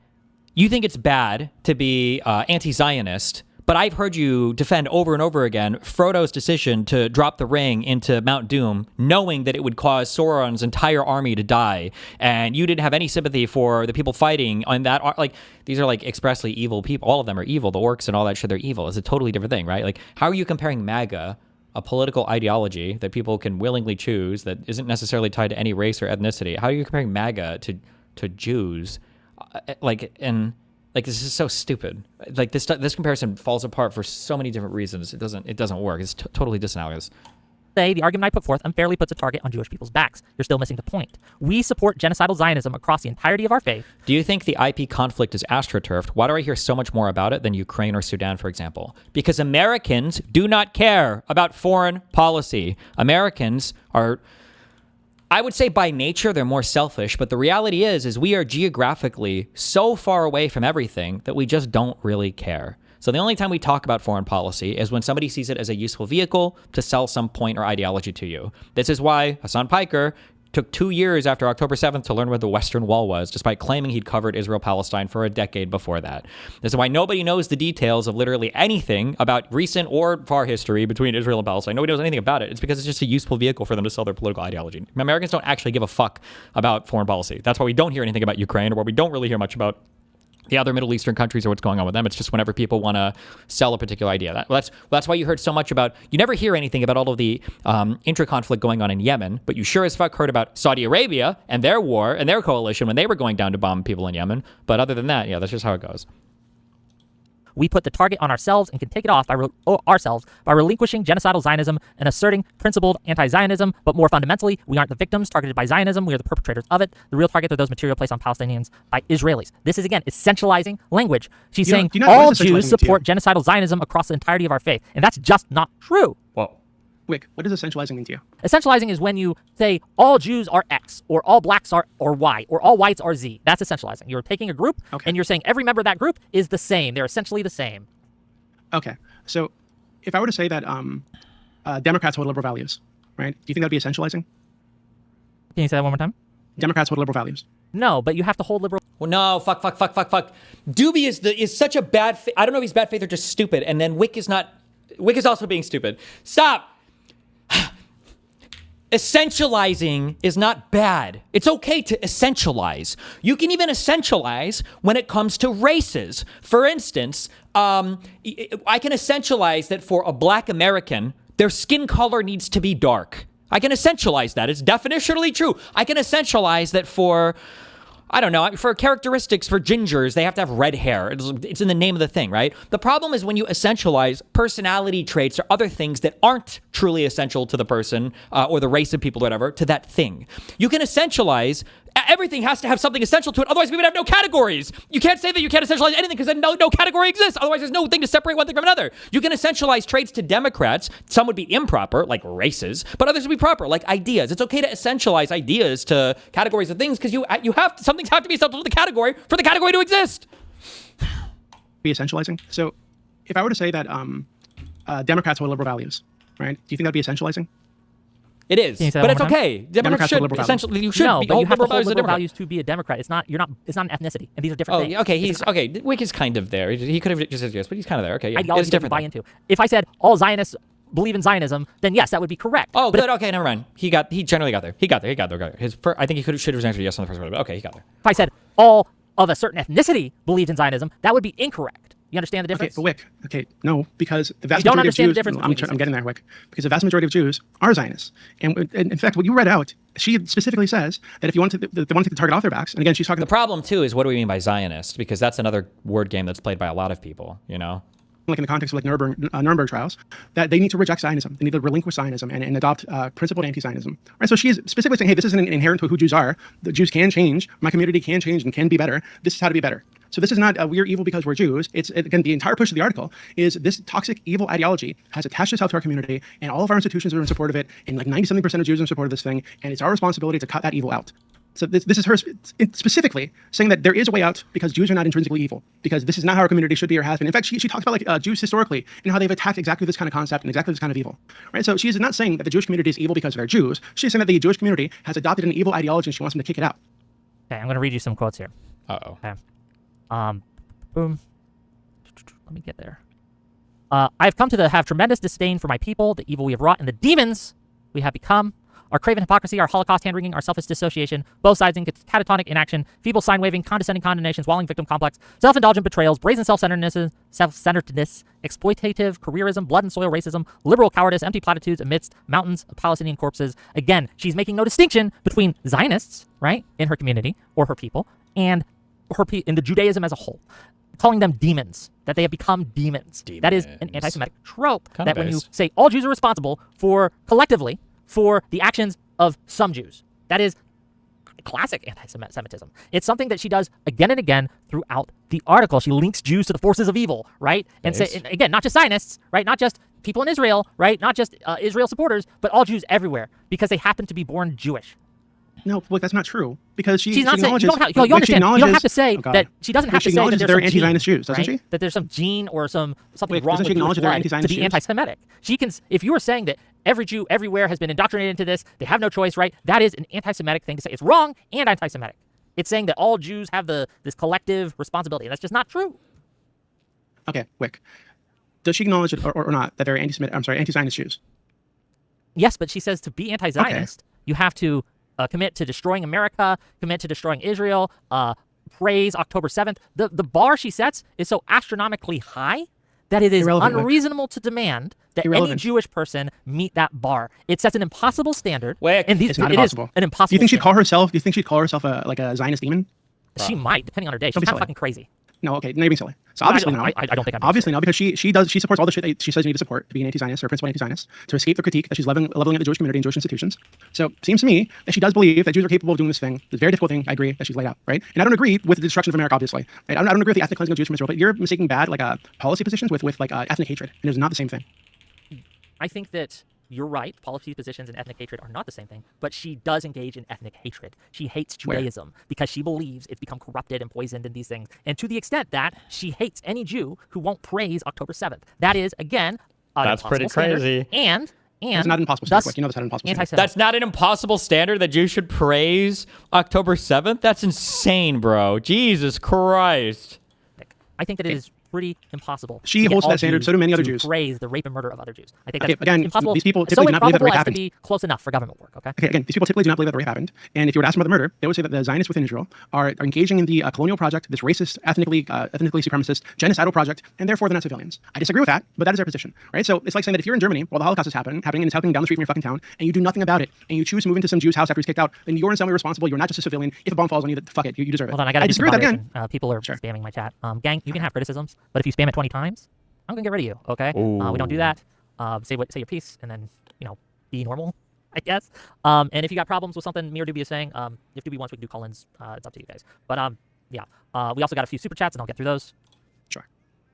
You think it's bad to be anti-Zionist? But I've heard you defend over and over again Frodo's decision to drop the ring into Mount Doom, knowing that it would cause Sauron's entire army to die, and you didn't have any sympathy for the people fighting on that. Like, these are like expressly evil people. All of them are evil. The orcs and all that shit, they're evil. It's a totally different thing, right? Like, how are you comparing MAGA, a political ideology that people can willingly choose that isn't necessarily tied to any race or ethnicity? How are you comparing MAGA to Jews? This is so stupid. Like, this comparison falls apart for so many different reasons. It doesn't work. It's totally disanalogous. Say the argument I put forth unfairly puts a target on Jewish people's backs. You're still missing the point. We support genocidal Zionism across the entirety of our faith. Do you think the IP conflict is astroturfed? Why do I hear so much more about it than Ukraine or Sudan, for example? Because Americans do not care about foreign policy. Americans are, I would say by nature, they're more selfish, but the reality is we are geographically so far away from everything that we just don't really care. So the only time we talk about foreign policy is when somebody sees it as a useful vehicle to sell some point or ideology to you. This is why Hassan Piker took 2 years after October 7th to learn where the Western Wall was, despite claiming he'd covered Israel-Palestine for a decade before that. This is why nobody knows the details of literally anything about recent or far history between Israel and Palestine. Nobody knows anything about it. It's because it's just a useful vehicle for them to sell their political ideology. Americans don't actually give a fuck about foreign policy. That's why we don't hear anything about Ukraine, or why we don't really hear much about the other Middle Eastern countries or what's going on with them. It's just whenever people want to sell a particular idea. That's why you heard so much about, you never hear anything about all of the intra-conflict going on in Yemen, but you sure as fuck heard about Saudi Arabia and their war and their coalition when they were going down to bomb people in Yemen. But other than that, yeah, that's just how it goes. We put the target on ourselves and can take it off by relinquishing genocidal Zionism and asserting principled anti-Zionism. But more fundamentally, we aren't the victims targeted by Zionism. We are the perpetrators of it. The real target are those material placed on Palestinians by Israelis. This is, again, essentializing language. She's saying all Jews support genocidal Zionism across the entirety of our faith. And that's just not true. Well, Wick, what does essentializing mean to you? Essentializing is when you say all Jews are X, or all blacks are or Y, or all whites are Z. That's essentializing. You're taking a group, and you're saying every member of that group is the same. They're essentially the same. Okay. So if I were to say that Democrats hold liberal values, right? Do you think that would be essentializing? Can you say that one more time? Democrats hold liberal values. No, but you have to hold liberal. Well, no, fuck. Dooby is such a bad I don't know if he's bad faith or just stupid, and then Wick is also being stupid. Stop! Essentializing is not bad. It's okay to essentialize. You can even essentialize when it comes to races. For instance, I can essentialize that for a black American, their skin color needs to be dark. I can essentialize that. It's definitionally true. I can essentialize that for, I don't know, for characteristics for gingers, they have to have red hair. It's in the name of the thing, right? The problem is when you essentialize personality traits or other things that aren't truly essential to the person or the race of people or whatever, to that thing. You can essentialize, everything has to have something essential to it, otherwise we would have no categories. You can't say that you can't essentialize anything because then no category exists, otherwise there's no thing to separate one thing from another. You can essentialize traits to Democrats. Some would be improper, like races, but others would be proper, like ideas. It's okay to essentialize ideas to categories of things because some things have to be essential to the category for the category to exist. be essentializing? So if I were to say that Democrats hold liberal values, right? Do you think that'd be essentializing? It is, Can you say that but it's one more time? okay. Democrats should liberal values. essentially you should No, be but you have to hold values as a liberal Democrat. values to be a Democrat. It's not. It's not an ethnicity, and these are different Oh, things. okay. He's okay. Wick is kind of there. He could have just said yes, but he's kind of there. Okay, yeah. Ideology It's that you different. buy into. If I said all Zionists believe in Zionism, then yes, that would be correct. Oh, but good. Okay, never mind. He generally got there. He got there. I think he should have answered yes on the first one, but okay, he got there. if I said all of a certain ethnicity believes in Zionism, that would be incorrect. You understand the difference? Okay, but Wick, no, because the vast You don't majority of understand the Jews, difference I'm between these getting there, Wick, because the vast majority of Jews are Zionists. And in fact, what you read out, she specifically says that if you want to, they want to take the target off their backs, and again, she's talking The problem too is what do we mean by Zionist? Because that's another word game that's played by a lot of people. You know. like in the context of like Nuremberg trials, that they need to reject Zionism. They need to relinquish Zionism and adopt principled anti-Zionism. Right? So she is specifically saying, hey, this isn't inherent to who Jews are. The Jews can change. My community can change and can be better. This is how to be better. So this is not we're evil because we're Jews. Again, the entire push of the article is this toxic evil ideology has attached itself to our community, and all of our institutions are in support of it, and like 90-something% of Jews are in support of this thing, and it's our responsibility to cut that evil out. So this is her specifically saying that there is a way out because Jews are not intrinsically evil, because this is not how our community should be or has been. In fact, she talks about like Jews historically and how they've attacked exactly this kind of concept and exactly this kind of evil. Right? So she's not saying that the Jewish community is evil because they're Jews. She's saying that the Jewish community has adopted an evil ideology and she wants them to kick it out. Okay, I'm going to read you some quotes here. Uh-oh. Okay. Boom. Let me get there. I have come to have tremendous disdain for my people, the evil we have wrought, and the demons we have become. Our craven hypocrisy, our Holocaust hand-wringing, our selfish dissociation, both sides in catatonic inaction, feeble sign-waving, condescending condemnations, walling victim complex, self-indulgent betrayals, brazen self-centeredness, exploitative careerism, blood and soil racism, liberal cowardice, empty platitudes amidst mountains of Palestinian corpses. Again, she's making no distinction between Zionists, right, in her community or her people, and in the Judaism as a whole, calling them demons, that they have become demons. That is an anti-Semitic trope, that when you say all Jews are responsible collectively, for the actions of some Jews. That is classic anti-Semitism. It's something that she does again and again throughout the article. She links Jews to the forces of evil, right? And say, again, not just Zionists, right? Not just people in Israel, right? Not just Israel supporters, but all Jews everywhere, because they happen to be born Jewish. No, look, that's not true. Because she's not saying, you don't have to say that she doesn't have to say that they're anti-Zionist Jews, doesn't she? That there's some gene or something wrong with Jewish blood to be Jews? anti-Semitic. She can, if you are saying that every Jew everywhere has been indoctrinated into this, they have no choice, right? That is an anti-Semitic thing to say. It's wrong and anti-Semitic. It's saying that all Jews have this collective responsibility, and that's just not true. Okay, Wick. Does she acknowledge it or not that they're anti-Zionist Jews? Yes, but she says to be anti-Zionist, you have to commit to destroying America, commit to destroying Israel, praise October 7th. The bar she sets is so astronomically high that it is unreasonable to demand that any Jewish person meet that bar. It sets an impossible standard. And it's not impossible. An impossible. Do you think she'd call herself? Do you think she'd call herself a Zionist demon? She might, depending on her day. She's kind of fucking crazy. No, okay, not even silly. So obviously no. I don't think I'm obviously no, because she supports all the shit that she says you need to support to be an anti-Zionist or principal anti-Zionist, to escape the critique that she's leveling at the Jewish community and Jewish institutions. So it seems to me that she does believe that Jews are capable of doing this thing, this very difficult thing, I agree, that she's laid out, right? And I don't agree with the destruction of America, obviously. Right? I don't agree with the ethnic cleansing of Jews from Israel, but you're mistaking bad policy positions with ethnic hatred, and it's not the same thing. I think that you're right. Policy positions and ethnic hatred are not the same thing, but she does engage in ethnic hatred. She hates Judaism because she believes it's become corrupted and poisoned in these things. And to the extent that she hates any Jew who won't praise October 7th. That is, again, that's pretty crazy. And it's not an impossible standard. You know that's not an impossible standard. That's not an impossible standard that Jews should praise October 7th? That's insane, bro. Jesus Christ. I think that it is pretty impossible. She holds that standard, so do many other Jews. Praise the rape and murder of other Jews. I think that's again, impossible. These people typically do not believe that the rape happened. To be close enough for government work, okay? Again, these people typically do not believe that the rape happened. And if you were to ask them about the murder, they would say that the Zionists within Israel are engaging in the colonial project, this racist, ethnically supremacist, genocidal project, and therefore they're not civilians. I disagree with that, but that is their position, right? So it's like saying that if you're in Germany while the Holocaust is happening and it's happening down the street from your fucking town, and you do nothing about it, and you choose to move into some Jew's house after he's kicked out, then you're in some way responsible. You're not just a civilian. If a bomb falls on you, fuck it, you deserve it. Hold on, I gotta disagree with that again. People are spamming my chat. Gang, you can have criticisms, but if you spam it 20 times, I'm gonna get rid of you, okay? We don't do that. Say your piece, and then be normal, I guess. And if you got problems with something me or Dooby is saying, if Dooby wants, we can do call-ins. It's up to you guys. But yeah, we also got a few super chats, and I'll get through those. Sure.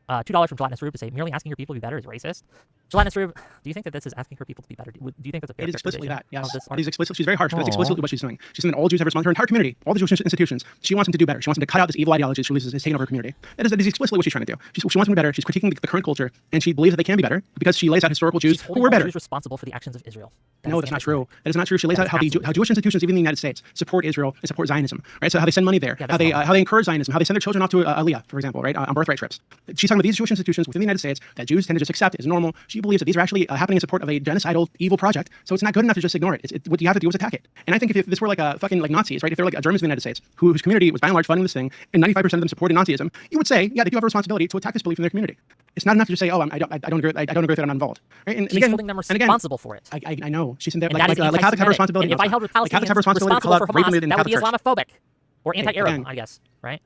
$2 from Gelatinous Rube to say merely asking your people to be better is racist. Gelatinous Rube, do you think that this is asking for people to be better? Do you think that's a fair It is explicitly that, characterization yes. of this It is explicit. She's very harsh, but that's Aw. explicitly what she's doing. She's saying that all Jews have responsibility, her entire community, all the Jewish institutions. She wants them to do better. She wants them to cut out this evil ideology that she believes is taking over her community. That is explicitly what she's trying to do. She wants them to be better. She's critiquing the current culture, and she believes that they can be better because she lays out historical Jews She's who holding were all better. Jews responsible for the actions of Israel. No, that's not true. That is not true. She lays That out is how absolutely how Jewish institutions, even in the United States, support Israel and support Zionism, right? So how they send money there, Yeah, how that's they encourage Zionism, how they send their children off to Aliyah, for example, right, on birthright trips. She's talking about these Jewish institutions within the United States that Jews tend to just accept as normal. She believes that these are actually happening in support of a genocidal, evil project. So it's not good enough to just ignore it. What you have to do is attack it. And I think if this were like a fucking like Nazis, right? If they're like Germans in the United States, whose community was by and large funding this thing, and 95% of them supported Nazism, you would say, yeah, they do have a responsibility to attack this belief in their community. It's not enough to just say, oh, I don't agree with that, I'm not involved. Right? And She's again, holding them and again, responsible for it. I know. She's in there And like that is Catholics have a anti-Semitic. responsibility. And if I held Like Palestinians Catholics have a responsibility to call responsible out for rape Hamas, in the that would be Catholic Church. Islamophobic or anti-Arab, Again, I guess, right?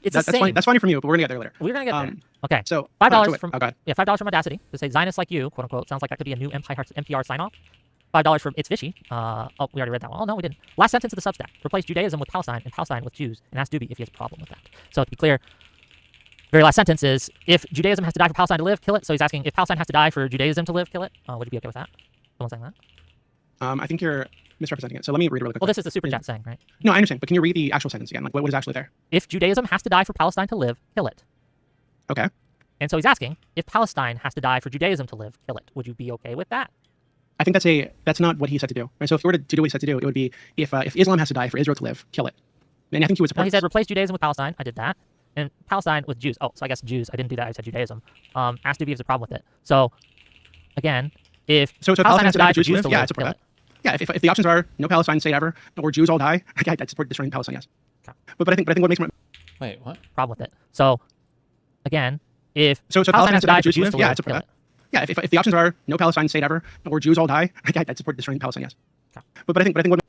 It's the that's same. funny. That's funny from you, but we're gonna get there later. We're gonna get there. Okay. So $5 from oh, go ahead. yeah, $5 from Audacity to say Zionists like you, quote unquote. Sounds like that could be a new NPR sign off. $5 from It's Fishy. Oh, we already read that one. Oh no, we didn't. Last sentence of the Substack: replace Judaism with Palestine and Palestine with Jews, and ask Dooby if he has a problem with that. So to be clear, very last sentence is: if Judaism has to die for Palestine to live, kill it. So he's asking if Palestine has to die for Judaism to live, kill it. Would you be okay with that? Someone saying that? I think you're misrepresenting it. So let me read it really quick. Well, this is the super chat saying, right? No, I understand, but can you read the actual sentence again? Like what is actually there? If Judaism has to die for Palestine to live, kill it. Okay. And so he's asking if Palestine has to die for Judaism to live, kill it. Would you be okay with that? I think that's not what he said to do. Right? So if you were to do what he said to do, it would be if Islam has to die for Israel to live, kill it. And I think he would No, support. he said replace Judaism with Palestine. I did that. And Palestine with Jews. Oh, so I guess Jews. I didn't do that. I said Judaism. Ask Dooby if there's a problem with it. So, again, if So Palestine has to die for Jews Jews live, to yeah, I live, support kill that. it. Yeah, if the options are no Palestine state ever or Jews all die, I'd support destroying Palestine. Yes. Okay. But I think what makes more Wait, what? Problem with it. So, again, if so Palestine has to die for Jews Jews live, to yeah, live, I'd support kill that. it. Yeah, if the options are no Palestine state ever or Jews all die, I'd support destroying Palestine. Yes. Okay. But I think what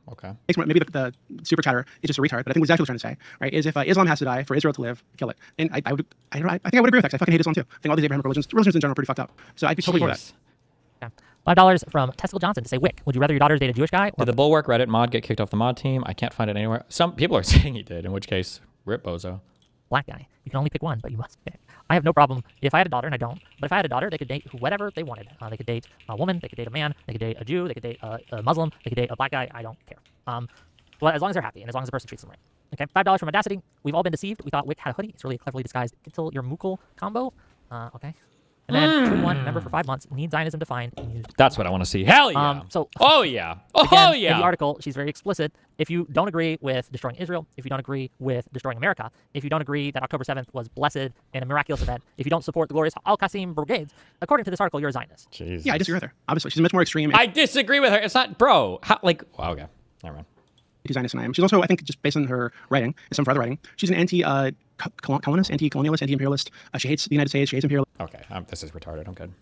Okay. makes maybe the super chatter is just a retard, but I think what he's actually trying to say, right, is if Islam has to die for Israel to live, kill it. And I think I would agree with that. 'Cause I fucking hate Islam too. I think all these Abrahamic religions in general are pretty fucked up. So I'd be totally for that. Jeez. Okay. $5 from Testicle Johnson to say, Wick, would you rather your daughter date a Jewish guy or Did the Bulwark Reddit mod get kicked off the mod team? I can't find it anywhere. Some people are saying he did, in which case, rip bozo. black guy? You can only pick one, but you must pick. I have no problem. If I had a daughter, and I don't, but if I had a daughter, they could date whatever they wanted. They could date a woman, they could date a man, they could date a Jew, they could date a Muslim, they could date a black guy. I don't care. But as long as they're happy and as long as the person treats them right. Okay, $5 from Audacity. We've all been deceived. We thought Wick had a hoodie. It's really a cleverly disguised until your Mukul combo. Okay. And then 2-1, member for 5 months. Need Zionism defined and used. That's what I want to see. Hell yeah. So Oh yeah. Oh again, in yeah. the article, she's very explicit. If you don't agree with destroying Israel, if you don't agree with destroying America, if you don't agree that October 7th was blessed and a miraculous event, if you don't support the glorious Al-Qasim brigades, according to this article, you're a Zionist. Jesus. Yeah, I disagree with her. Obviously, she's much more extreme. I disagree with her. It's not, bro. How, like, wow, okay. Never mind. Zionist than I am. She's also, I think, just based on her writing and some of her other writing, she's an anti-colonist, anti-colonialist, anti-imperialist. She hates the United States. She hates imperialism. Okay, this is retarded. I'm good.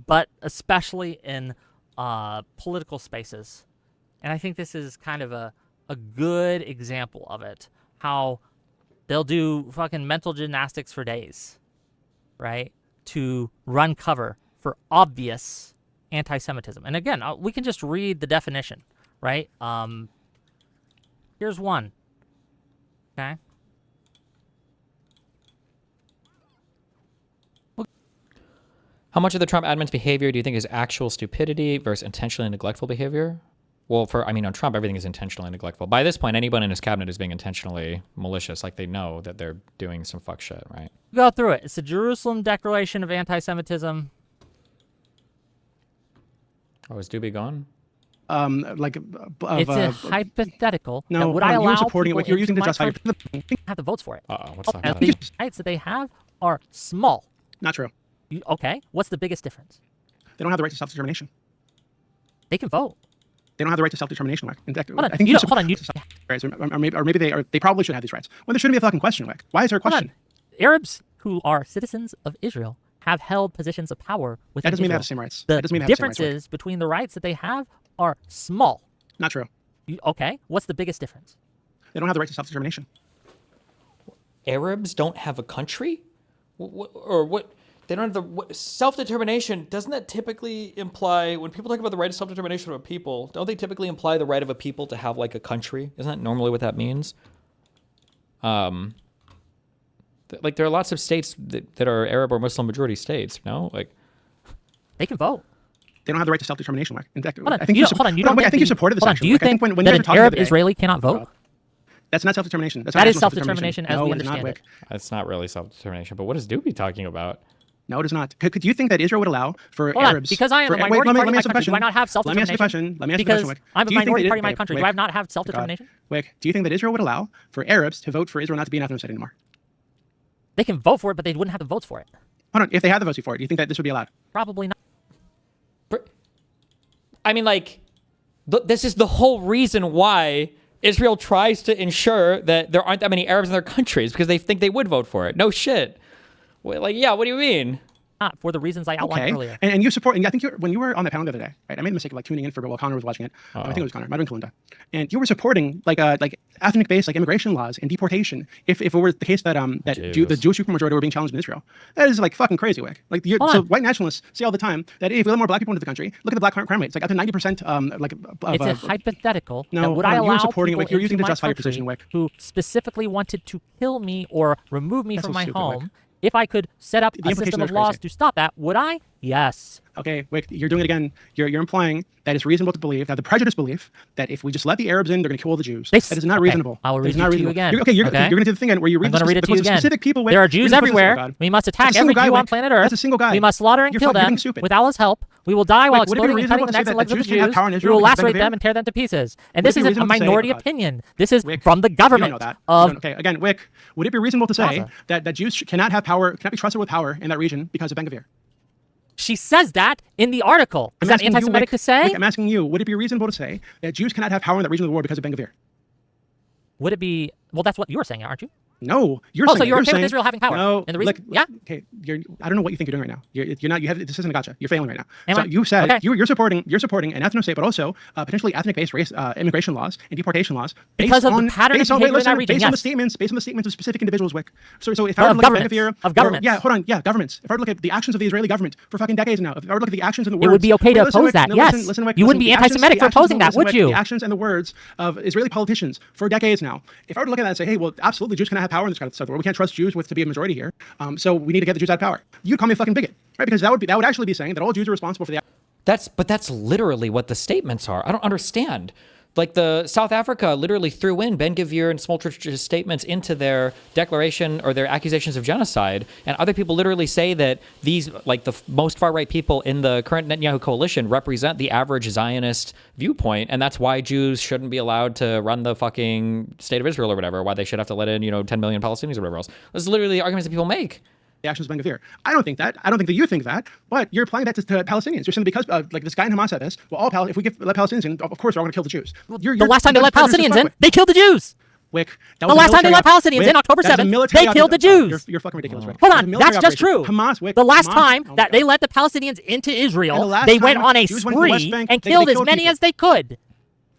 But especially in political spaces. And I think this is kind of a good example of it. How they'll do fucking mental gymnastics for days, right? To run cover for obvious anti-Semitism. And again, we can just read the definition, right? Here's one. Okay. How much of the Trump admin's behavior do you think is actual stupidity versus intentionally neglectful behavior? Well, on Trump, everything is intentionally neglectful. By this point, anyone in his cabinet is being intentionally malicious. Like, they know that they're doing some fuck shit, right? Go through it. It's the Jerusalem Declaration of Anti-Semitism. Oh, is Dooby gone? It's a hypothetical. No, that would I allow you're supporting it. people What you're using to into my justify. country have the votes for it? What's And that? the rights that they have are small. Not true. Okay, what's the biggest difference? They don't have the right to self-determination. They can vote. They don't have the right to self-determination. Wick. In fact, Hold on, I think you you don't- hold on, you- rights, or maybe they probably should have these rights. Well, there shouldn't be a fucking question, Wick. Why is there a Hold question? on. Arabs who are citizens of Israel have held positions of power within That doesn't mean they Israel. have the same rights. The That doesn't mean they have the same rights, Wick. differences between the rights that they have are small. Not true. Okay, what's the biggest difference? They don't have the right to self-determination. Arabs don't have a country? Or what? They don't have the self-determination. Doesn't that typically imply, when people talk about the right of self-determination of a people, don't they typically imply the right of a people to have like a country? Isn't that normally what that means? The Like there are lots of states that are Arab or Muslim majority states. No, like They can vote. They don't have the right to self-determination. In fact, Hold on. I think You you, don't- hold on, you don't I get think you the- supported this hold on, actually. do you Like, I think when that you an were talking the Arab other day- Israeli cannot vote? That's not self-determination. That's That not is national self-determination as no, we it is not, understand Wick. it. that's not really self-determination. But what is Dooby talking about? No, it is not. Could you think that Israel would allow for Hold on, Arabs? because I am for, a minority wait, let party me in my ask you a country, do I question. not have Let me ask you a self-determination? question. Let me ask you a Because question, Wick. I'm a Do you think minority that party in my Wick, country. Do Wick, I not have self-determination? Wick, do you think that Israel would allow for Arabs to vote for Israel not to be an ethnic state anymore? They can vote for it, but they wouldn't have the votes for it. Hold on. If they had the votes for it, do you think that this would be allowed? Probably not. I mean, like, this is the whole reason why Israel tries to ensure that there aren't that many Arabs in their countries, because they think they would vote for it. No shit. Like, yeah, what do you mean? Not for the reasons I outlined earlier. And you support, and I think when you were on the panel the other day, right? I made the mistake of like tuning in for while Connor was watching it. I think it was Connor, might have been Kalinda. And you were supporting like ethnic-based like immigration laws and deportation if it were the case that the Jewish supermajority were being challenged in Israel. That is like fucking crazy, Wick. Like so white nationalists say all the time that if we let more black people into the country, look at the black crime rate. It's like up to 90%. It's a hypothetical. No, that would I you were allow supporting it, people Wick. You're using into to my justify your country position, Wick. who specifically wanted to kill me or remove me That's from so my stupid, home? Wick. If I could set up The a implication system is of laws crazy. to stop that, would I? Yes. Okay, Wick, you're doing it again. You're implying that it's reasonable to believe, that the prejudiced belief that if we just let the Arabs in, they're going to kill all the Jews. That is not reasonable. I will That read is it not to you reasonable. again. You're going to do the thing again where you read I'm going to read it to you again. specific people. Wick, There are you're Jews gonna put this- oh, everywhere. God. We must attack That's a single every guy, Jew on Wick. planet Earth. That's a single guy. We must slaughter and You're kill fucking them getting stupid. with Allah's help. We will die while Wick, would it be exploding and cutting reasonable the to say necks that and the legs of the Jews can't have Jews. power in We Israel will because Ben lacerate Gvir? them and tear them to pieces. And Would this it be isn't a reasonable to say- minority oh, God. opinion. This is Wick, from the you don't know government that. of Okay, again, Wick, would it be reasonable to say Gaza. that Jews cannot have power, cannot be trusted with power in that region because of Ben Gvir? She says that in the article. Is I'm that asking you, anti-Semitic Wick, to say? Wick, I'm asking you, would it be reasonable to say that Jews cannot have power in that region of the world because of Ben Gvir? Would it be? Well, that's what you're saying, aren't you? No, you're Oh, saying so you're you're okay with saying, Israel having power? No, And the reason, look, yeah. Okay, I don't know what you think you're doing right now. You're not. You have this isn't a gotcha. You're failing right now. Am so I? you said Okay. you're supporting an ethno state, but also potentially ethnic-based race immigration laws and deportation laws Because of the pattern of behavior in that region, based on the yes. statements of specific individuals. Wick. So if But I were of to look at Ben governments. Gvir, Of governments. yeah, hold on, yeah, governments. If I were to look at the actions of the Israeli government for fucking decades now, if I were to look at the actions and the words, It would be okay to Wait, listen, oppose Wick, that, no, yes. listen, Wick, You wouldn't listen, be the actions- anti-Semitic the for actions- opposing that, listen, would Wick, you? The actions and the words of Israeli politicians for decades now. If I were to look at that and say, hey, well, absolutely, Jews cannot have power in this kind of stuff. We can't trust Jews to be a majority here. So we need to get the Jews out of power. You'd call me a fucking bigot, right? Because that would actually be saying that all Jews are responsible for the. That's literally what the statements are. I don't understand. Like the South Africa literally threw in Ben Gvir and Smotrich's statements into their declaration or their accusations of genocide, and other people literally say that these, like the most far-right people in the current Netanyahu coalition, represent the average Zionist viewpoint, and that's why Jews shouldn't be allowed to run the fucking state of Israel or whatever. Why they should have to let in 10 million Palestinians or whatever else. This is literally the arguments that people make. The actions of Ben Gvir. I don't think that. I don't think that you think that. But you're applying that to Palestinians. You're saying because like this guy in Hamas said this. Well, if we let Palestinians in, of course they're all going to kill the Jews. The last time they let Palestinians in, they killed the Jews. Wick, The last time they let Palestinians in, October 7th, they killed the Jews. You're fucking ridiculous, Wick. Hold It was a on, military that's just true. operation. Hamas, Wick. The last Hamas- time oh my that God. they let the Palestinians into And Israel, the last they went time on a Jews went to the West spree Bank, and they killed as killed many people. as they could.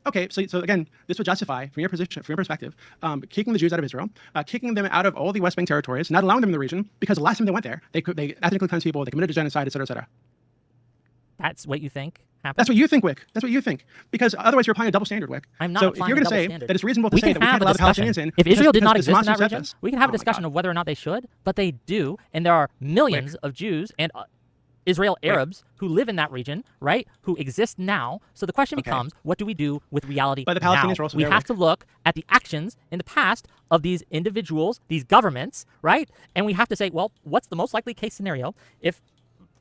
Okay, so again, this would justify, from your position, from your perspective, kicking the Jews out of Israel, kicking them out of all the West Bank territories, not allowing them in the region, because the last time they went there, they ethnically cleansed people, they committed a genocide, et cetera, et cetera. That's what you think happened? That's what you think, Wick. That's what you think. Because otherwise you're applying a double standard, Wick. I'm not so applying if you're a going to double say standard. that it's reasonable to We say can that we have can't a allow the discussion. Palestinians in. If Israel did not because exist in Hamas that said region, this. we can have a Oh my discussion God. of whether or not they should, but they do, and there are millions of Jews and Israel Arabs who live in that region, right? Who exist now. So the question becomes, what do we do with reality But the Palestinians now? are also We there, have Wick. to look at the actions in the past of these individuals, these governments, right? And we have to say, well, what's the most likely case scenario if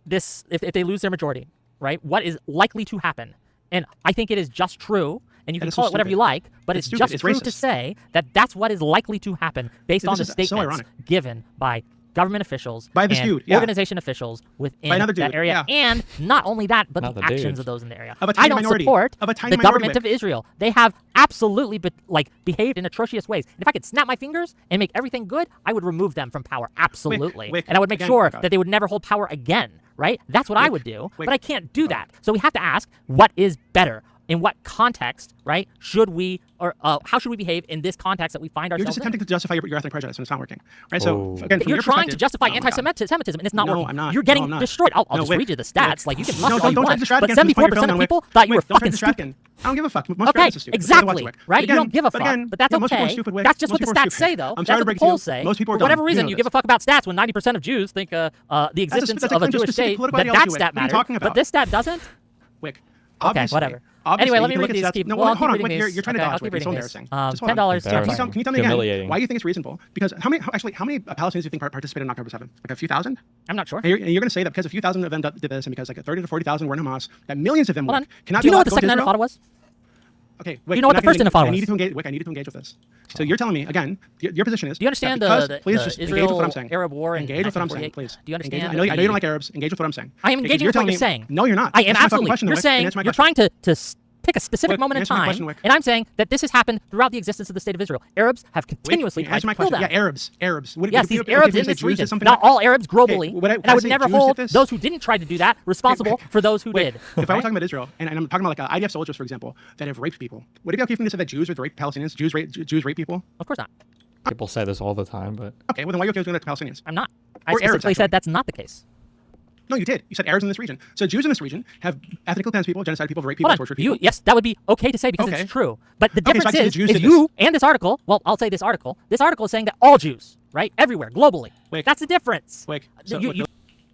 they lose their majority, right? What is likely to happen? And I think it is just true, and you can is call so it whatever stupid. you like, but It's it's stupid. just It's true racist. to say that that's what is likely to happen based on the This is so statements ironic. given by government officials By this and dude, yeah. organization officials within By another that dude, area. yeah. And not only that, but Not the the actions dude. of those in the area. Of a tiny I don't minority. support Of a tiny the minority, government Wick. of Israel. They have absolutely behaved in atrocious ways. And if I could snap my fingers and make everything good, I would remove them from power. Absolutely. Wick, and I would make again, sure God. that they would never hold power again. Right? That's what I Wick, would do. Wick. But I can't do that. So we have to ask, what is better? in what context, right, should we, or how should we behave in this context that we find You're ourselves just attempting to justify your ethnic prejudice, and it's not working, right? Oh. So again, from You're your trying to perspective- justify Oh my God. anti-Semitism, and it's not No, working. I'm not. You're No, getting I'm not. destroyed. I'll No, just Wick, read you the stats. Wick. Like, you can No, muster all you don't try want, to distract but again. Point your 74% phone of on people Wick. thought you were Wick, don't try to fucking distract stupid. again. I don't give a fuck. Most Okay, parents are stupid. exactly, Wick. right? But You again- don't give a but fuck, again, but that's yeah, most people are okay. stupid, Wick. That's just Most what the people are stats say, stupid. though. I'm That's sorry what to the break to you. polls say. Most people are For whatever dumb. You reason, know you this. give a fuck about stats when 90% of Jews think the existence that's of a a Jewish specific state, political that ideology, that Wick. stat What are you matters, talking but about? this stat doesn't? Wick. Okay, Obviously- whatever. obviously, Anyway, let you me can read look at these. stats- Keep, No, well, I'll hold on, keep Wick, reading you're these. trying to Okay, I'll dodge, keep Wick. It's so reading these. embarrassing. Just hold on. $10. Can you Embarrassing. tell me again, Humiliating. why you think it's reasonable? Because how many actually Palestinians do you think participated on October 7th? Like a few thousand? I'm not sure. And you're going to say that because a few thousand of them did this, and because like 30 to 40,000 were in Hamas, that millions of them Hold on. cannot Do you be know allowed what the to go to second Israel? intifada was? Okay, Do you know what the first intifada I was? needed to engage. Wick, I needed to engage with this. So you're telling me again. Your position is. Do you understand that because, the please just engage with what I'm saying. Israel-Arab war in Engage with what I'm saying, 1948? please. Do you understand? Engage, I know you don't like Arabs. Engage with what I'm saying. I am Because engaging with what telling you're me- saying. No, you're not. I am Answer my fucking absolutely. question, You're Wick, and saying answer my you're question. trying to pick a specific Wick, moment in answer my time, question, Wick. and I'm saying that this has happened throughout the existence of the state of Israel. Arabs have continuously tried Answer my to kill question. them. Yeah, Arabs. What, Yes, would these you- okay, Arabs would you in say this Jews did region, something not like- all Arabs globally, Okay, would I and I would say never Jews did hold this? those who didn't try to do that responsible for those who Wait, did. if I were right? talking about Israel, and I'm talking about like IDF soldiers, for example, that have raped people, would it be okay for me to say that Jews would rape Palestinians? Jews rape people? Of course not. People say this all the time, but Okay, well then why are you okay with doing that to Palestinians? I'm not. I Or Arabs, specifically said actually. that's not the case. No, you did. You said Arabs in this region. So Jews in this region have ethnically cleansed people, genocide people, rape people, Hold on. tortured people. Yes, that would be okay to say because Okay. it's true. But the Okay, so difference I said the is Jews did you and this article, well, I'll say this article is saying that all Jews, right, everywhere, globally. Wick. That's the difference. Wick, so- You- Wick, you-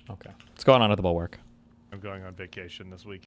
okay. What's going on at the Bulwark? I'm going on vacation this week.